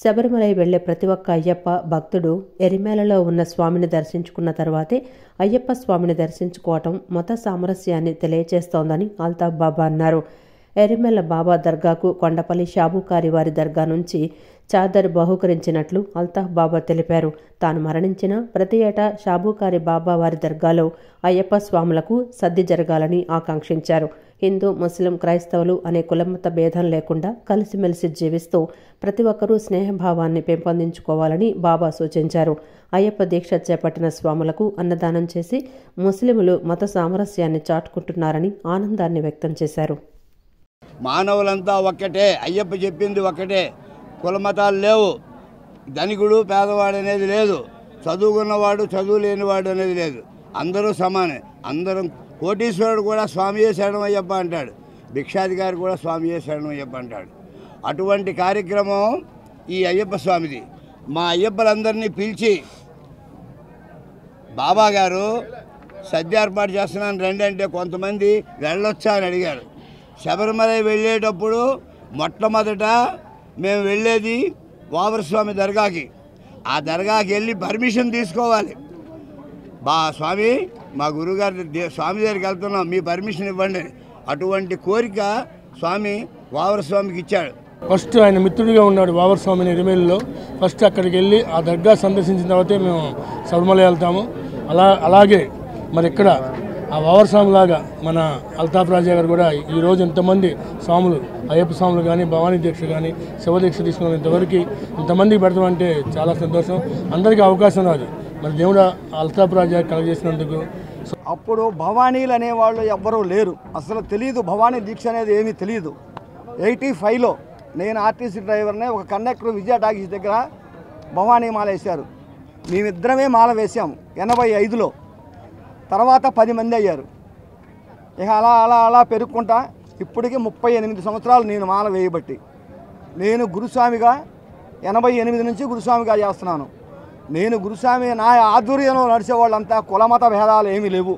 శబరిమల వెళ్లే ప్రతి ఒక్క అయ్యప్ప భక్తుడు ఎరిమేలలో ఉన్న స్వామిని దర్శించుకున్న తర్వాతే అయ్యప్ప స్వామిని దర్శించుకోవటం మత సామరస్యాన్ని తెలియచేస్తోందని అల్తాఫ్ బాబా అన్నారు. ఎరిమెల బాబా దర్గాకు కొండపల్లి షాబూకారి వారి దర్గా నుంచి చాదర్ బహుకరించినట్లు అల్తాఫ్ బాబా తెలిపారు. తాను మరణించిన ప్రతి ఏటా షాబూకారి బాబా వారి దర్గాలో అయ్యప్ప స్వాములకు సద్ది జరగాలని ఆకాంక్షించారు. హిందూ, ముస్లిం, క్రైస్తవులు అనే కులమత భేదం లేకుండా కలిసిమెలిసి జీవిస్తూ ప్రతి ఒక్కరూ స్నేహభావాన్ని పెంపొందించుకోవాలని బాబా సూచించారు. అయ్యప్ప దీక్ష చేపట్టిన స్వాములకు అన్నదానం చేసి ముస్లింలు మత సామరస్యాన్ని చాటుకుంటున్నారని ఆనందాన్ని వ్యక్తం చేశారు. మానవులంతా ఒక్కటే, అయ్యప్ప చెప్పింది ఒక్కటే, కులమతాలు లేవు, ధనికుడు పేదవాడు అనేది లేదు, చదువుకున్నవాడు చదువు లేనివాడు అనేది లేదు, అందరూ సమానే. అందరం కోటీశ్వరుడు కూడా స్వామియే శరణం అయ్యప్ప అంటాడు, భిక్షాధికారి కూడా స్వామియే శరణం అయ్యప్ప అంటాడు. అటువంటి కార్యక్రమం ఈ అయ్యప్ప స్వామిది. మా అయ్యప్పలందరినీ పిలిచి బాబా గారు సద్య ఏర్పాటు చేస్తున్నాను రండి అంటే కొంతమంది వెళ్ళొచ్చా అని అడిగారు. శబరిమల వెళ్ళేటప్పుడు మొట్టమొదట మేము వెళ్ళేది వావరస్వామి దర్గాకి. ఆ దర్గాకి వెళ్ళి పర్మిషన్ తీసుకోవాలి. స్వామి మా గురుగారి స్వామి దగ్గరికి వెళ్తున్నాం, మీ పర్మిషన్ ఇవ్వండి. అటువంటి కోరిక స్వామి వావరస్వామికి ఇచ్చాడు. ఫస్ట్ ఆయన మిత్రుడిగా ఉన్నాడు వావరస్వామిని ఎరిమేలిలో. ఫస్ట్ అక్కడికి వెళ్ళి ఆ దర్గా సందర్శించిన తర్వాతే మేము శబరిమల వెళ్తాము. అలాగే మరి ఇక్కడ ఆ వావరస్వామిలాగా మన అల్తాఫ్ రాజా గారు కూడా ఈరోజు ఎంతమంది స్వాములు, అయ్యప్ప స్వాములు కానీ, భవానీ దీక్ష కానీ, శివదీక్ష తీసుకున్న ఇంతవరకు ఇంతమందికి పెడతామంటే చాలా సంతోషం. అందరికీ అవకాశం రాదు, మరి దేవుడు అల్తాఫ్ రాజా కలగజేసినందుకు. అప్పుడు భవానీలు అనేవాళ్ళు ఎవ్వరూ లేరు, అసలు తెలియదు. భవానీ దీక్ష అనేది ఏమీ తెలియదు. 85లో నేను ఆర్టీసీ డ్రైవర్నే, ఒక కండక్టర్ విజయ టాకీస్ దగ్గర భవానీ మాల వేశారు. మేమిద్దరమే మాల వేసాము 85లో. తర్వాత 10 మంది అయ్యారు. ఇక అలా అలా అలా పెరుగుకుంటా ఇప్పటికీ 38 సంవత్సరాలు నేను మాల వేయబట్టి. నేను గురుస్వామిగా 88 నుంచి గురుస్వామిగా చేస్తున్నాను. నేను గురుస్వామి నా ఆధ్వర్యంలో నడిచేవాళ్ళంతా కులమత భేదాలు ఏమీ లేవు,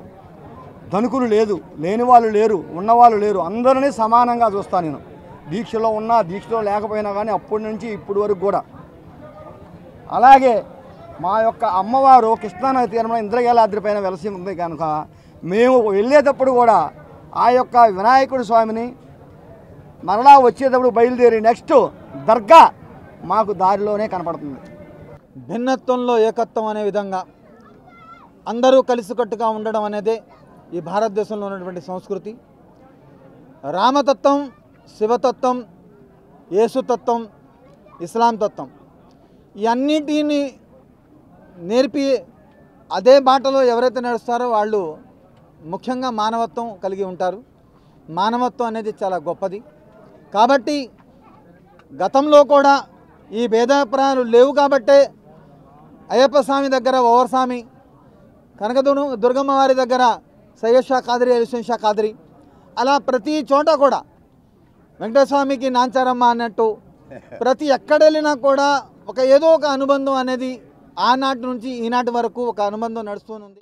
ధనుకులు లేదు, లేని వాళ్ళు లేరు, ఉన్నవాళ్ళు లేరు, అందరినీ సమానంగా చూస్తాను నేను. దీక్షలో ఉన్నా దీక్షలో లేకపోయినా కానీ అప్పటి నుంచి ఇప్పటి వరకు కూడా. అలాగే మా యొక్క అమ్మవారు కృష్ణానది తీరంలో ఇంద్రకీలాద్రి పైన వెలసి ఉంది కనుక మేము వెళ్ళేటప్పుడు కూడా ఆ యొక్క వినాయకుడి స్వామిని మరలా వచ్చేటప్పుడు బయలుదేరి నెక్స్ట్ దర్గా మాకు దారిలోనే కనపడుతుంది. భిన్నత్వంలో ఏకత్వం అనే విధంగా అందరూ కలిసికట్టుగా ఉండడం అనేదే ఈ భారతదేశంలో ఉన్నటువంటి సంస్కృతి. రామతత్వం, శివతత్వం, యేసుతత్వం, ఇస్లాం తత్వం ఈ అన్నిటిని నేర్పి అదే బాటలో ఎవరైతే నడుస్తారో వాళ్ళు ముఖ్యంగా మానవత్వం కలిగి ఉంటారు. మానవత్వం అనేది చాలా గొప్పది. కాబట్టి గతంలో కూడా ఈ భేదాభిప్రాయాలు లేవు కాబట్టే అయ్యప్ప స్వామి దగ్గర ఓవర్స్వామి, దుర్గమ్మ వారి దగ్గర సయ్యద్ షా ఖాద్రి, అలీస్వామి షా ఖాద్రి, అలా ప్రతి చోట కూడా వెంకటేశ్వర స్వామికి నాంచారమ్మ అన్నట్టు ప్రతి ఎక్కడెళ్ళినా కూడా ఏదో ఒక అనుబంధం అనేది ఆనాటి నుంచి ఈనాటి వరకు ఒక అనుబంధం నడుస్తూనే ఉంది.